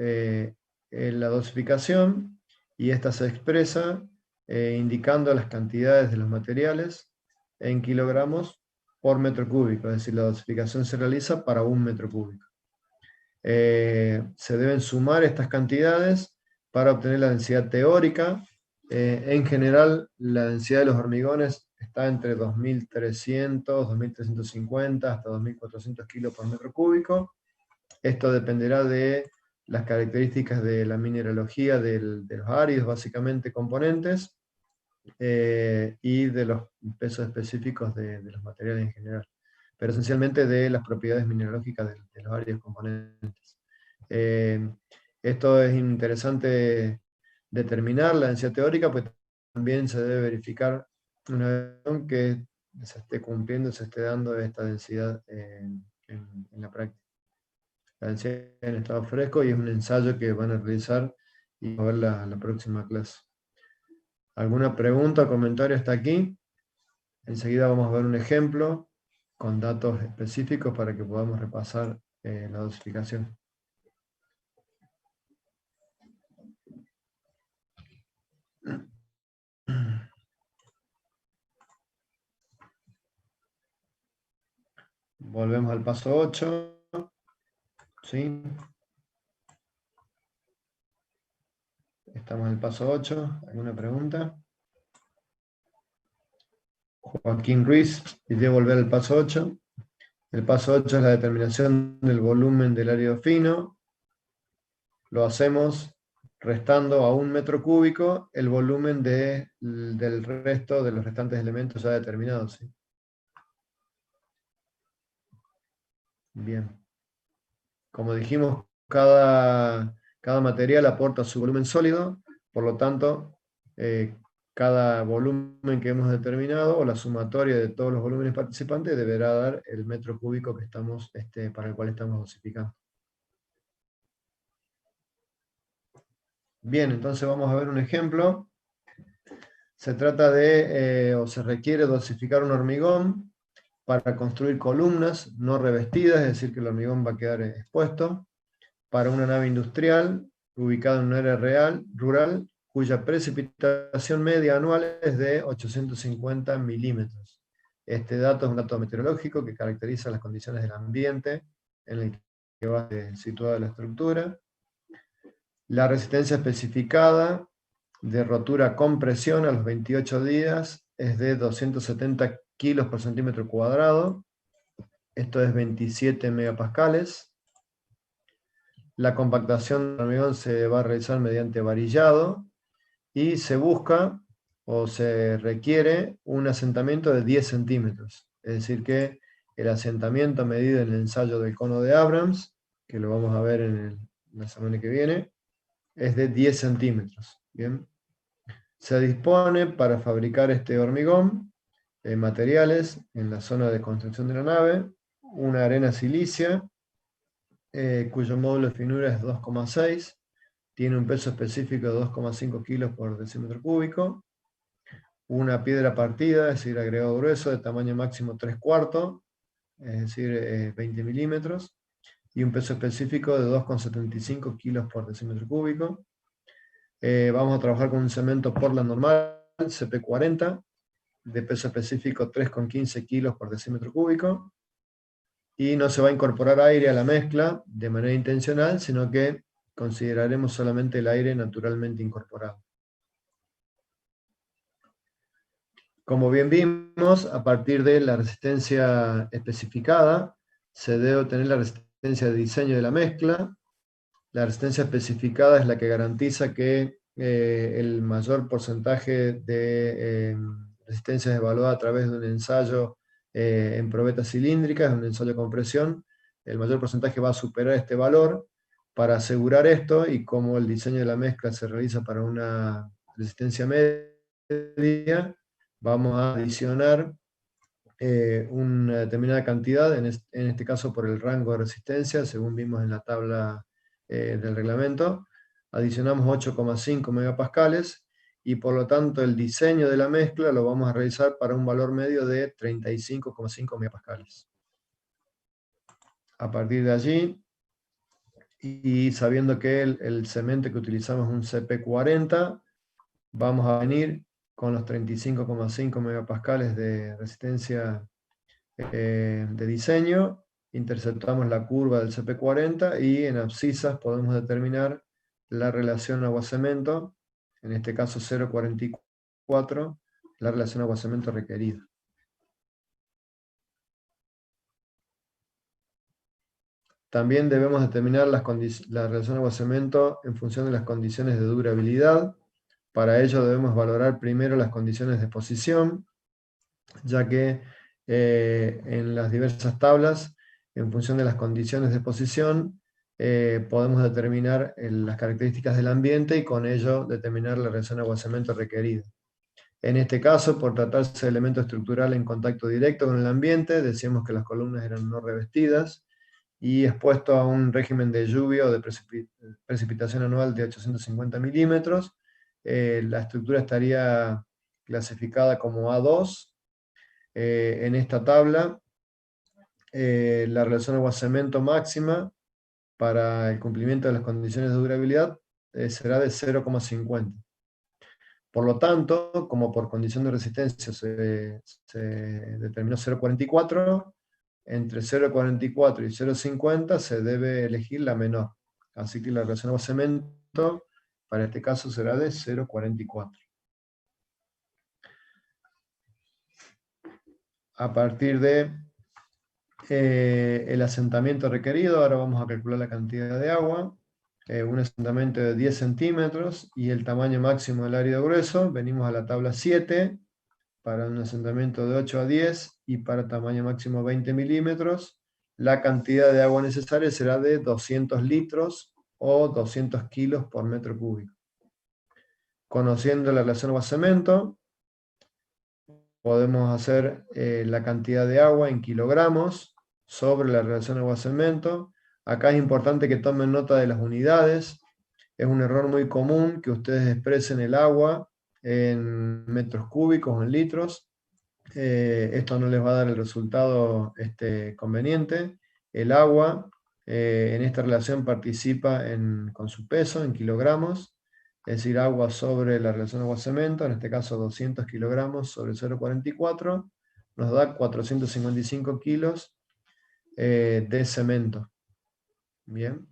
la dosificación, y esta se expresa indicando las cantidades de los materiales en kilogramos por metro cúbico, es decir, la dosificación se realiza para un metro cúbico. Se deben sumar estas cantidades para obtener la densidad teórica. En general, la densidad de los hormigones está entre 2.300, 2.350 hasta 2.400 kilos por metro cúbico. Esto dependerá de las características de la mineralogía de los áridos, básicamente componentes, y de los pesos específicos de los materiales en general, pero esencialmente de las propiedades mineralógicas de los áridos componentes. Esto es interesante determinar la densidad teórica, pues también se debe verificar una vez que se esté cumpliendo, se esté dando esta densidad en la práctica. La densidad en estado fresco, y es un ensayo que van a realizar y a ver la próxima clase. ¿Alguna pregunta o comentario hasta aquí? Enseguida vamos a ver un ejemplo con datos específicos para que podamos repasar la dosificación. Volvemos al paso 8. ¿Sí? Estamos en el paso 8. ¿Alguna pregunta? Joaquín Ruiz, ¿y de volver al paso 8? El paso 8 es la determinación del volumen del árido fino. Lo hacemos restando a 1 metro cúbico el volumen del resto de los restantes elementos ya determinados, ¿sí? Bien. Como dijimos, cada material aporta su volumen sólido, por lo tanto, cada volumen que hemos determinado, o la sumatoria de todos los volúmenes participantes, deberá dar el metro cúbico que para el cual estamos dosificando. Bien, entonces vamos a ver un ejemplo. Se trata o se requiere dosificar un hormigón para construir columnas no revestidas, es decir, que el hormigón va a quedar expuesto, para una nave industrial ubicada en un área rural, cuya precipitación media anual es de 850 milímetros. Este dato es un dato meteorológico que caracteriza las condiciones del ambiente en el que va situada la estructura. La resistencia especificada de rotura con presión a los 28 días es de 270 kilos por centímetro cuadrado. Esto es 27 megapascales. La compactación del hormigón se va a realizar mediante varillado y se busca o se requiere un asentamiento de 10 centímetros. Es decir que el asentamiento medido en el ensayo del cono de Abrams, que lo vamos a ver en la semana que viene, es de 10 centímetros. ¿Bien? Se dispone para fabricar este hormigón materiales en la zona de construcción de la nave, una arena silicia, cuyo módulo de finura es 2,6, tiene un peso específico de 2,5 kilos por decímetro cúbico, una piedra partida, es decir, agregado grueso de tamaño máximo 3/4, es decir, 20 milímetros, y un peso específico de 2,75 kilos por decímetro cúbico. Vamos a trabajar con un cemento Portland normal, CP40, de peso específico 3,15 kilos por decímetro cúbico, y no se va a incorporar aire a la mezcla de manera intencional, sino que consideraremos solamente el aire naturalmente incorporado. Como bien vimos, a partir de la resistencia especificada, se debe obtener la resistencia de diseño de la mezcla. La resistencia especificada es la que garantiza que el mayor porcentaje de resistencia es evaluada a través de un ensayo en probetas cilíndricas, un ensayo con presión. El mayor porcentaje va a superar este valor. Para asegurar esto, y como el diseño de la mezcla se realiza para una resistencia media, vamos a adicionar una determinada cantidad, en este caso por el rango de resistencia, según vimos en la tabla del reglamento, adicionamos 8,5 megapascales, y por lo tanto el diseño de la mezcla lo vamos a realizar para un valor medio de 35,5 megapascales. A partir de allí, y sabiendo que el cemento que utilizamos es un CP40, vamos a venir con los 35,5 megapascales de resistencia de diseño, interceptamos la curva del CP40 y en abscisas podemos determinar la relación agua-cemento, en este caso 0,44, la relación agua-cemento requerida. También debemos determinar la relación agua-cemento en función de las condiciones de durabilidad. Para ello debemos valorar primero las condiciones de exposición, ya que en las diversas tablas, en función de las condiciones de exposición, podemos determinar las características del ambiente y con ello determinar la relación agua-cemento requerida. En este caso, por tratarse de elemento estructural en contacto directo con el ambiente, decíamos que las columnas eran no revestidas y expuesto a un régimen de lluvia o de precipitación anual de 850 milímetros, la estructura estaría clasificada como A2. En esta tabla, la relación agua-cemento máxima para el cumplimiento de las condiciones de durabilidad será de 0,50. Por lo tanto, como por condición de resistencia se determinó 0,44, entre 0,44 y 0,50 se debe elegir la menor. Así que la relación agua-cemento para este caso será de 0,44. A partir de el asentamiento requerido, ahora vamos a calcular la cantidad de agua. Un asentamiento de 10 centímetros y el tamaño máximo del árido grueso. Venimos a la tabla 7 para un asentamiento de 8 a 10 y para tamaño máximo 20 milímetros. La cantidad de agua necesaria será de 200 litros o 200 kilos por metro cúbico. Conociendo la relación agua-cemento, podemos hacer la cantidad de agua en kilogramos sobre la relación agua-cemento. Acá es importante que tomen nota de las unidades. Es un error muy común que ustedes expresen el agua en metros cúbicos o en litros. Esto no les va a dar el resultado conveniente. El agua en esta relación participa con su peso, en kilogramos, es decir, agua sobre la relación agua-cemento, en este caso 200 kilogramos sobre 0,44, nos da 455 kilos de cemento. Bien.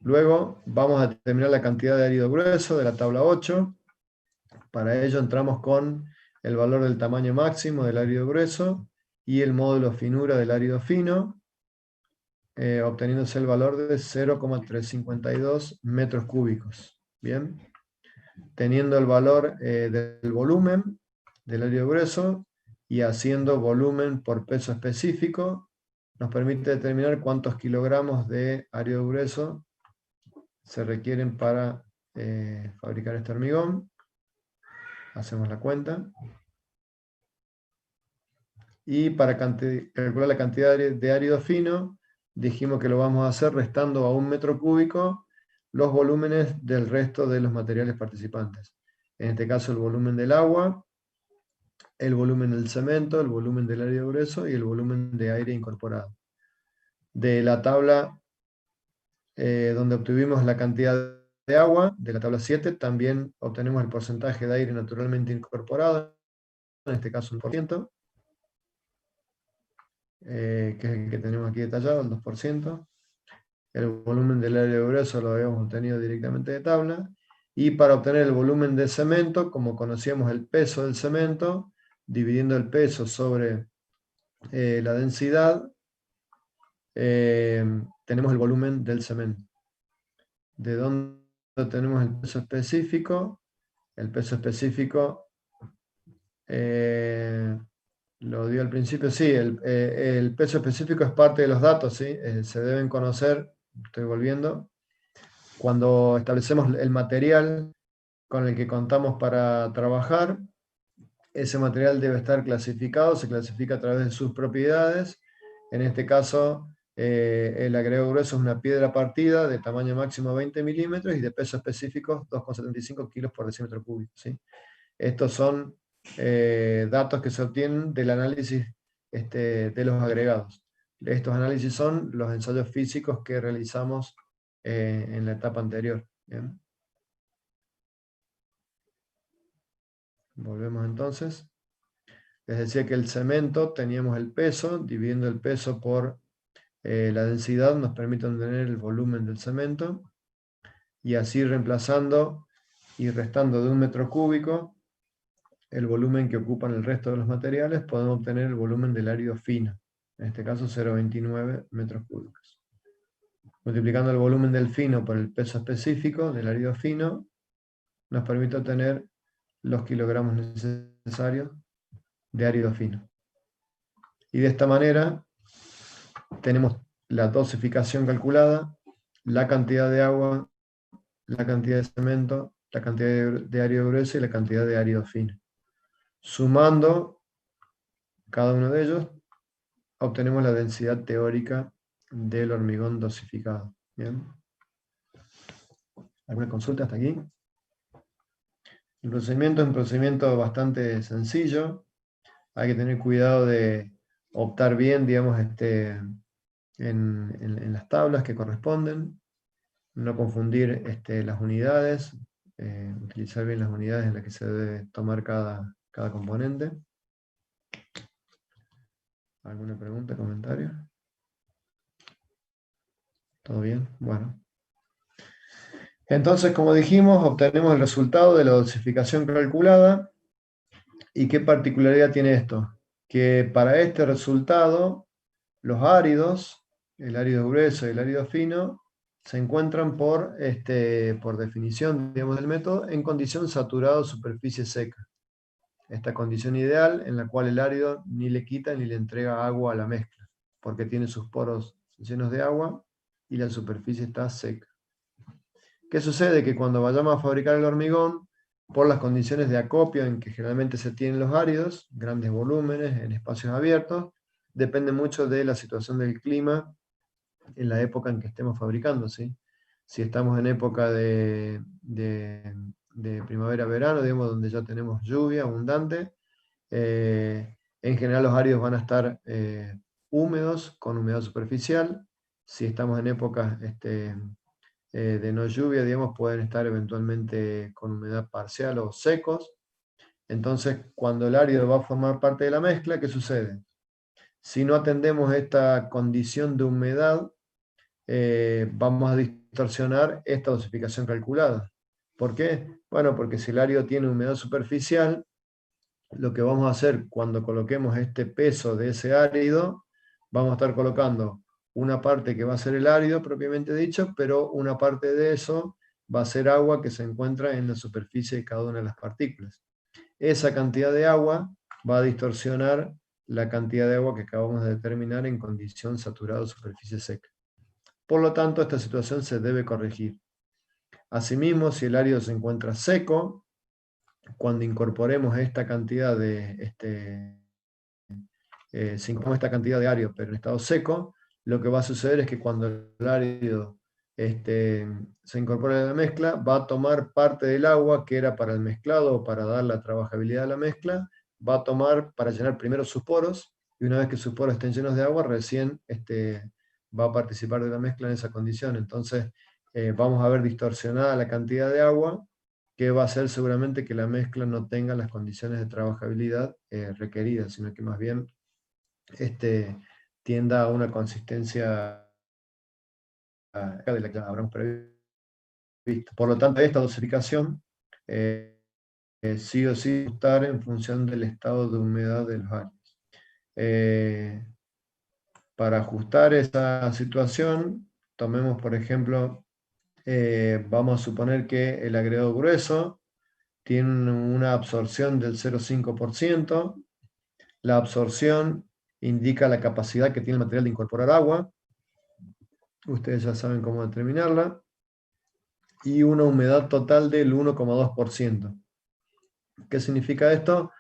Luego vamos a determinar la cantidad de árido grueso de la tabla 8. Para ello entramos con el valor del tamaño máximo del árido grueso y el módulo finura del árido fino, obteniéndose el valor de 0,352 metros cúbicos. Bien. Teniendo el valor del volumen del árido grueso y haciendo volumen por peso específico, nos permite determinar cuántos kilogramos de árido grueso se requieren para fabricar este hormigón. Hacemos la cuenta. Y para calcular la cantidad de árido fino, dijimos que lo vamos a hacer restando a 1 metro cúbico los volúmenes del resto de los materiales participantes. En este caso el volumen del agua, el volumen del cemento, el volumen del árido grueso y el volumen de aire incorporado. De la tabla donde obtuvimos la cantidad de agua, de la tabla 7, también obtenemos el porcentaje de aire naturalmente incorporado, en este caso el 1%, que es el que tenemos aquí detallado, el 2%. El volumen del árido grueso lo habíamos obtenido directamente de tabla. Y para obtener el volumen de cemento, como conocíamos el peso del cemento, dividiendo el peso sobre la densidad, tenemos el volumen del cemento. ¿De dónde tenemos el peso específico? El peso específico lo dio al principio, sí, el peso específico es parte de los datos, ¿sí? Se deben conocer, estoy volviendo, cuando establecemos el material con el que contamos para trabajar. Ese material debe estar clasificado, se clasifica a través de sus propiedades. En este caso, el agregado grueso es una piedra partida de tamaño máximo 20 milímetros y de peso específico 2,75 kilos por decímetro cúbico, ¿sí? Estos son datos que se obtienen del análisis de los agregados. Estos análisis son los ensayos físicos que realizamos en la etapa anterior. ¿Bien? Volvemos entonces. Les decía que el cemento teníamos el peso, dividiendo el peso por la densidad nos permite obtener el volumen del cemento, y así reemplazando y restando de 1 metro cúbico el volumen que ocupan el resto de los materiales, podemos obtener el volumen del árido fino, en este caso 0,29 metros cúbicos. Multiplicando el volumen del fino por el peso específico del árido fino, nos permite obtener los kilogramos necesarios de árido fino. Y de esta manera tenemos la dosificación calculada, la cantidad de agua, la cantidad de cemento, la cantidad de árido grueso y la cantidad de árido fino. Sumando cada uno de ellos, obtenemos la densidad teórica del hormigón dosificado. ¿Bien? ¿Alguna consulta hasta aquí? El procedimiento es un procedimiento bastante sencillo. Hay que tener cuidado de optar bien, digamos, en las tablas que corresponden. No confundir las unidades, utilizar bien las unidades en las que se debe tomar cada componente. ¿Alguna pregunta, comentario? ¿Todo bien? Bueno. Entonces, como dijimos, obtenemos el resultado de la dosificación calculada ¿Y qué particularidad tiene esto? Que para este resultado, los áridos, el árido grueso y el árido fino, se encuentran por definición, digamos, del método, en condición saturado superficie seca. Esta condición ideal en la cual el árido ni le quita ni le entrega agua a la mezcla, porque tiene sus poros llenos de agua y la superficie está seca. ¿Qué sucede? Que cuando vayamos a fabricar el hormigón, por las condiciones de acopio en que generalmente se tienen los áridos, grandes volúmenes, en espacios abiertos, depende mucho de la situación del clima en la época en que estemos fabricando, ¿sí? Si estamos en época de primavera-verano, digamos, donde ya tenemos lluvia abundante, en general los áridos van a estar húmedos, con humedad superficial. Si estamos en épocas de no lluvia, digamos, pueden estar eventualmente con humedad parcial o secos. Entonces, cuando el árido va a formar parte de la mezcla, ¿qué sucede? Si no atendemos esta condición de humedad, vamos a distorsionar esta dosificación calculada. ¿Por qué? Bueno, porque si el árido tiene humedad superficial, lo que vamos a hacer cuando coloquemos este peso de ese árido, vamos a estar colocando una parte que va a ser el árido propiamente dicho, pero una parte de eso va a ser agua que se encuentra en la superficie de cada una de las partículas. Esa cantidad de agua va a distorsionar la cantidad de agua que acabamos de determinar en condición saturada superficie seca. Por lo tanto, esta situación se debe corregir. Asimismo, si el árido se encuentra seco, cuando incorporemos esta cantidad de si incorporamos esta cantidad de árido, pero en estado seco, lo que va a suceder es que cuando el árido se incorpora a la mezcla, va a tomar parte del agua que era para el mezclado o para dar la trabajabilidad a la mezcla, va a tomar para llenar primero sus poros, y una vez que sus poros estén llenos de agua, recién va a participar de la mezcla en esa condición. Entonces vamos a ver distorsionada la cantidad de agua, que va a hacer seguramente que la mezcla no tenga las condiciones de trabajabilidad requeridas, sino que más bien tienda a una consistencia de la que habremos previsto. Por lo tanto, esta dosificación sí o sí ajustar en función del estado de humedad de los áridos. Para ajustar esa situación, tomemos por ejemplo, vamos a suponer que el agregado grueso tiene una absorción del 0,5%. La absorción indica la capacidad que tiene el material de incorporar agua. Ustedes ya saben cómo determinarla. Y una humedad total del 1,2%. ¿Qué significa esto?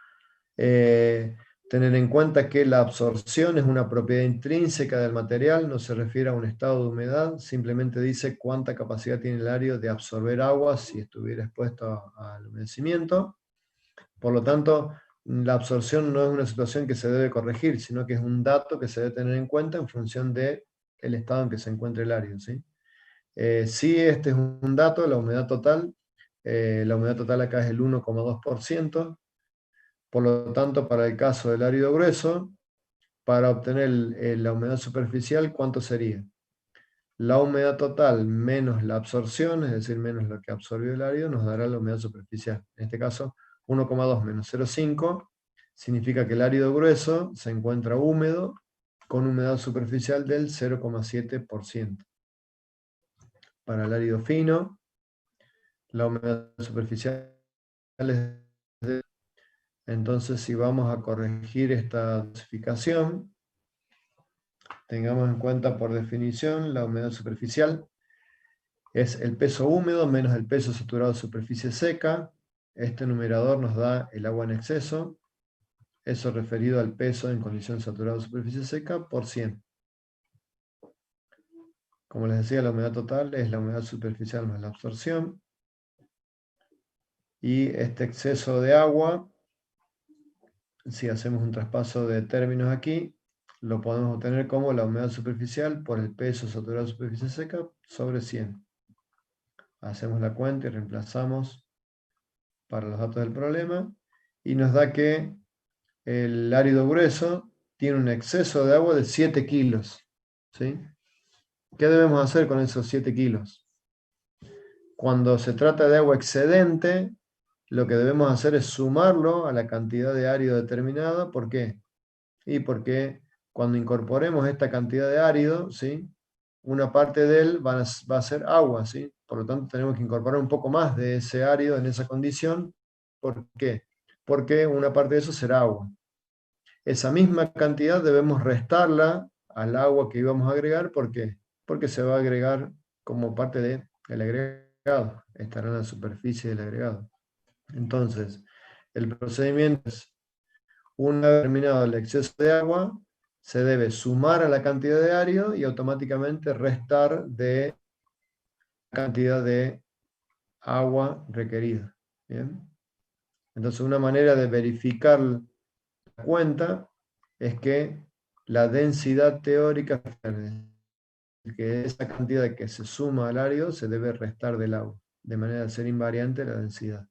Tener en cuenta que la absorción es una propiedad intrínseca del material, no se refiere a un estado de humedad, simplemente dice cuánta capacidad tiene el árido de absorber agua si estuviera expuesto al humedecimiento. Por lo tanto, la absorción no es una situación que se debe corregir, sino que es un dato que se debe tener en cuenta en función del estado en que se encuentre el árido, ¿sí? Sí, este es un dato, la humedad total. La humedad total acá es el 1,2%. Por lo tanto, para el caso del árido grueso, para obtener la humedad superficial, ¿cuánto sería? La humedad total menos la absorción, es decir, menos lo que absorbió el árido, nos dará la humedad superficial. En este caso, 1,2 menos 0,5 significa que el árido grueso se encuentra húmedo con humedad superficial del 0,7%. Para el árido fino, la humedad superficial es de... Entonces, si vamos a corregir esta dosificación, tengamos en cuenta por definición la humedad superficial es el peso húmedo menos el peso saturado de superficie seca. Este numerador nos da el agua en exceso, eso referido al peso en condición saturada de superficie seca por 100. Como les decía, la humedad total es la humedad superficial más la absorción. Y este exceso de agua, si hacemos un traspaso de términos aquí, lo podemos obtener como la humedad superficial por el peso saturado de superficie seca sobre 100. Hacemos la cuenta y reemplazamos para los datos del problema y nos da que el árido grueso tiene un exceso de agua de 7 kilos. ¿Sí? ¿Qué debemos hacer con esos 7 kilos? Cuando se trata de agua excedente, lo que debemos hacer es sumarlo a la cantidad de árido determinada. ¿Por qué? Y porque cuando incorporemos esta cantidad de árido, ¿sí?, una parte de él va a ser agua, ¿sí? Por lo tanto, tenemos que incorporar un poco más de ese árido en esa condición. ¿Por qué? Porque una parte de eso será agua. Esa misma cantidad debemos restarla al agua que íbamos a agregar. ¿Por qué? Porque se va a agregar como parte del agregado, estará en la superficie del agregado. Entonces, el procedimiento es, una vez terminado el exceso de agua, se debe sumar a la cantidad de árido y automáticamente restar de la cantidad de agua requerida. ¿Bien? Entonces, una manera de verificar la cuenta es que la densidad teórica, que esa cantidad que se suma al árido se debe restar del agua, de manera de ser invariante la densidad.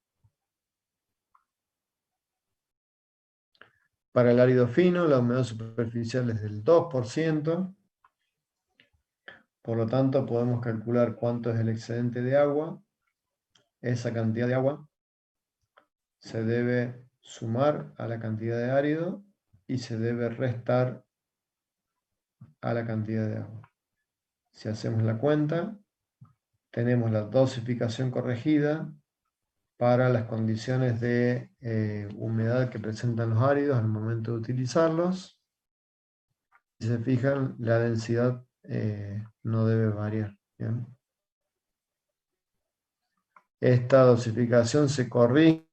Para el árido fino, la humedad superficial es del 2%, por lo tanto podemos calcular cuánto es el excedente de agua. Esa cantidad de agua se debe sumar a la cantidad de árido y se debe restar a la cantidad de agua. Si hacemos la cuenta, tenemos la dosificación corregida para las condiciones de humedad que presentan los áridos al momento de utilizarlos. Si se fijan, la densidad no debe variar. ¿Bien? Esta dosificación se corrige,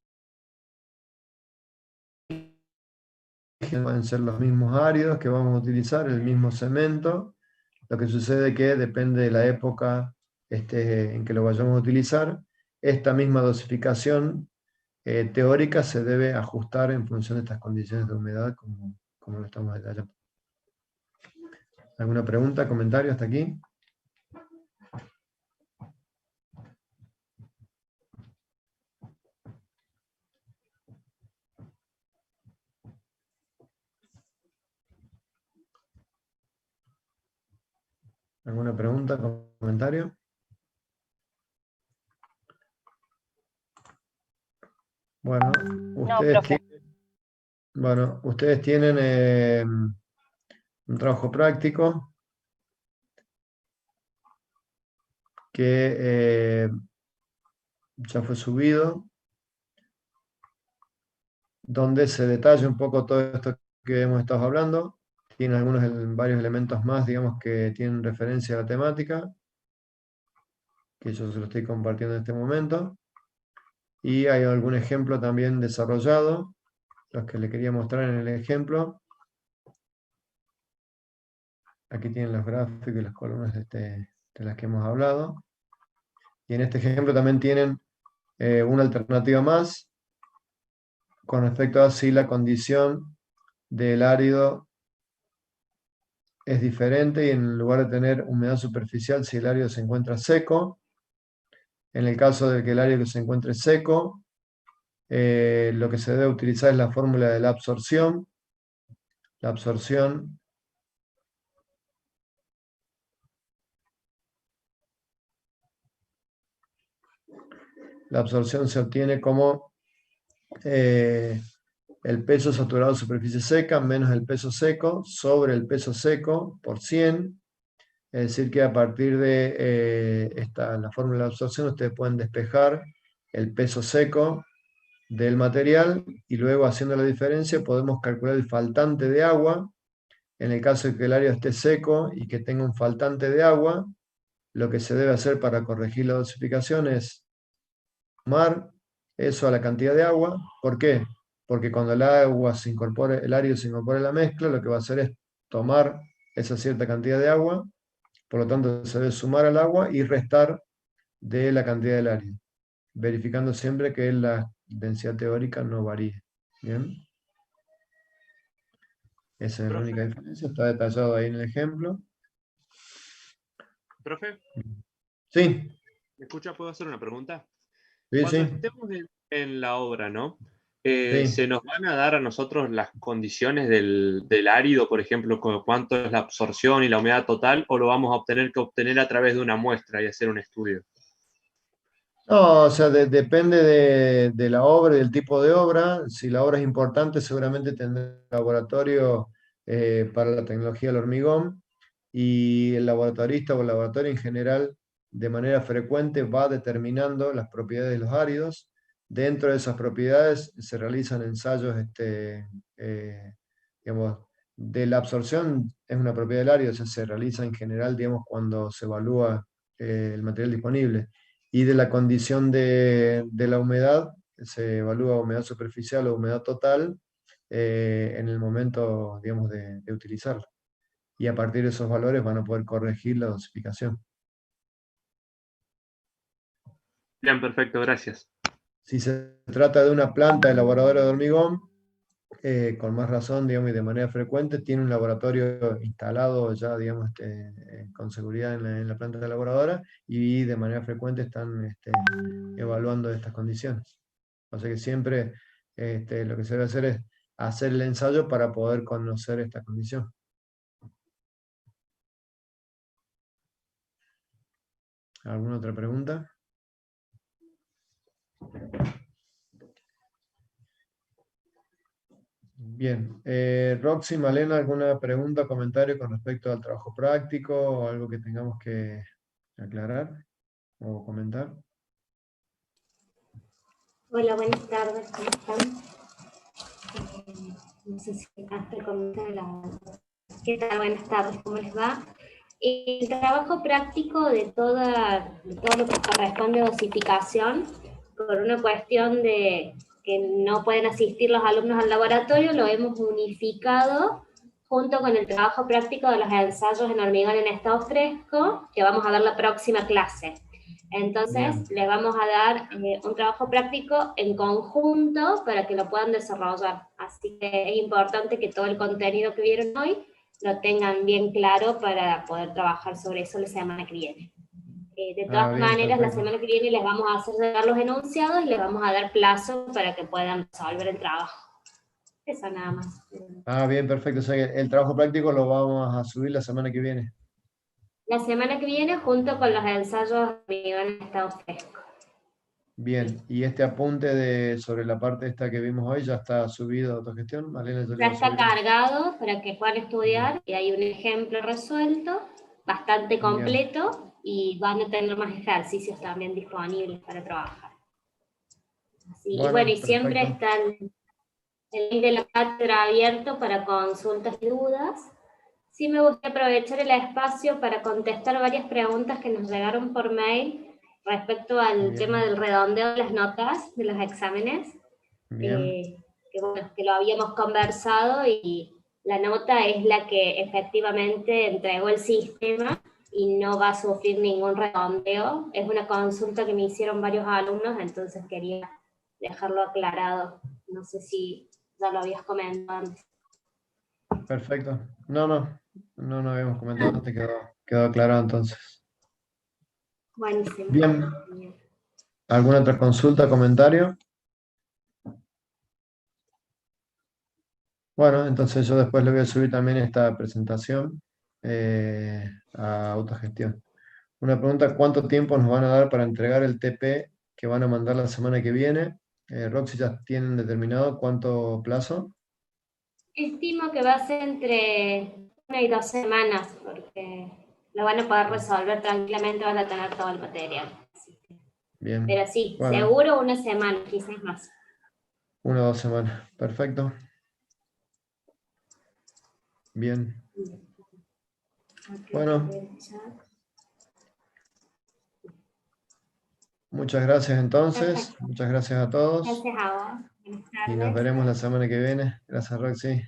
pueden ser los mismos áridos que vamos a utilizar, el mismo cemento. Lo que sucede es que depende de la época en que lo vayamos a utilizar. Esta misma dosificación teórica se debe ajustar en función de estas condiciones de humedad, como lo estamos detallando. ¿Alguna pregunta, comentario hasta aquí? ¿Alguna pregunta, comentario? Bueno, ustedes tienen un trabajo práctico que ya fue subido, donde se detalla un poco todo esto que hemos estado hablando. Tiene varios elementos más, digamos, que tienen referencia a la temática, que yo se lo estoy compartiendo en este momento. Y hay algún ejemplo también desarrollado, los que le quería mostrar en el ejemplo. Aquí tienen los gráficos y las columnas de las que hemos hablado. Y en este ejemplo también tienen una alternativa más con respecto a si la condición del árido es diferente y en lugar de tener humedad superficial, si el árido se encuentra seco. En el caso de que el árido se encuentre seco, lo que se debe utilizar es la fórmula de la absorción. La absorción se obtiene como el peso saturado de superficie seca menos el peso seco sobre el peso seco por 100. Es decir, que a partir de la fórmula de absorción ustedes pueden despejar el peso seco del material y luego, haciendo la diferencia, podemos calcular el faltante de agua. En el caso de que el área esté seco y que tenga un faltante de agua, lo que se debe hacer para corregir la dosificación es sumar eso a la cantidad de agua. ¿Por qué? Porque cuando el árido se incorpore a la mezcla, lo que va a hacer es tomar esa cierta cantidad de agua. Por lo tanto, se debe sumar al agua y restar de la cantidad del árido, verificando siempre que la densidad teórica no varíe. ¿Bien? Esa es la única diferencia, está detallado ahí en el ejemplo. Profe, Sí, ¿me escucha? ¿Puedo hacer una pregunta? sí, Cuando sí, estemos en la obra, ¿no? sí. ¿Se nos van a dar a nosotros las condiciones del árido, por ejemplo, cuánto es la absorción y la humedad total, o lo vamos a obtener a través de una muestra y hacer un estudio? No, o sea, depende de la obra y del tipo de obra. Si la obra es importante, seguramente tendrá un laboratorio para la tecnología del hormigón, y el laboratorista o el laboratorio en general, de manera frecuente, va determinando las propiedades de los áridos. Dentro de esas propiedades se realizan ensayos, digamos, de la absorción. Es una propiedad del árido, o sea, se realiza en general, digamos, cuando se evalúa el material disponible. Y de la condición de la humedad, se evalúa humedad superficial o humedad total en el momento, digamos, de utilizarlo. Y a partir de esos valores van a poder corregir la dosificación. Bien, perfecto, gracias. Si se trata de una planta elaboradora de hormigón, con más razón, digamos, y de manera frecuente, tiene un laboratorio instalado ya, digamos, con seguridad en la planta elaboradora, y de manera frecuente están evaluando estas condiciones. O sea que siempre lo que se debe hacer es hacer el ensayo para poder conocer esta condición. ¿Alguna otra pregunta? Bien. Roxy, Malena, ¿alguna pregunta o comentario con respecto al trabajo práctico o algo que tengamos que aclarar o comentar? Hola, buenas tardes, ¿cómo están? No sé si hasta comentar ¿Qué tal? Buenas tardes, ¿cómo les va? El trabajo práctico de todo lo que corresponde a dosificación, por una cuestión de que no pueden asistir los alumnos al laboratorio, lo hemos unificado junto con el trabajo práctico de los ensayos en hormigón en estado fresco, que vamos a ver la próxima clase. Entonces, les vamos a dar un trabajo práctico en conjunto para que lo puedan desarrollar. Así que es importante que todo el contenido que vieron hoy lo tengan bien claro para poder trabajar sobre eso la semana que viene. De todas maneras, perfecto. La semana que viene les vamos a hacer llegar los enunciados y les vamos a dar plazo para que puedan resolver el trabajo. Eso nada más. Bien, perfecto. O sea que el trabajo práctico lo vamos a subir la semana que viene. La semana que viene, junto con los ensayos en estado fresco. Bien, y este apunte sobre la parte esta que vimos hoy ya está subido a autogestión. Malena, ya está cargado para que puedan estudiar, y hay un ejemplo resuelto, bastante completo, bien. Y van a tener más ejercicios también disponibles para trabajar. Así, bueno, y siempre está el link de la cátedra abierto para consultas y dudas. Sí me gustaría aprovechar el espacio para contestar varias preguntas que nos llegaron por mail respecto al tema del redondeo de las notas de los exámenes. Que lo habíamos conversado, y la nota es la que efectivamente entregó el sistema y no va a sufrir ningún redondeo. Es una consulta que me hicieron varios alumnos, entonces quería dejarlo aclarado. No sé si ya lo habías comentado antes. Perfecto. No habíamos comentado antes, quedó aclarado entonces. Buenísimo. Bien. ¿Alguna otra consulta, comentario? Bueno, entonces yo después le voy a subir también esta presentación a autogestión. Una pregunta: ¿cuánto tiempo nos van a dar para entregar el TP que van a mandar la semana que viene? Roxy, ¿ya tienen determinado cuánto plazo? Estimo que va a ser entre 1 y 2 semanas, porque lo van a poder resolver tranquilamente, van a tener todo el material. Bien. Pero sí, bueno, seguro 1 semana, quizás más. 1 o 2 semanas, perfecto. Bien. Bueno. Muchas gracias entonces. Perfecto. Muchas gracias a todos. Gracias a vos. Y nos veremos la semana que viene. Gracias, Roxy.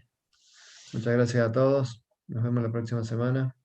Muchas gracias a todos. Nos vemos la próxima semana.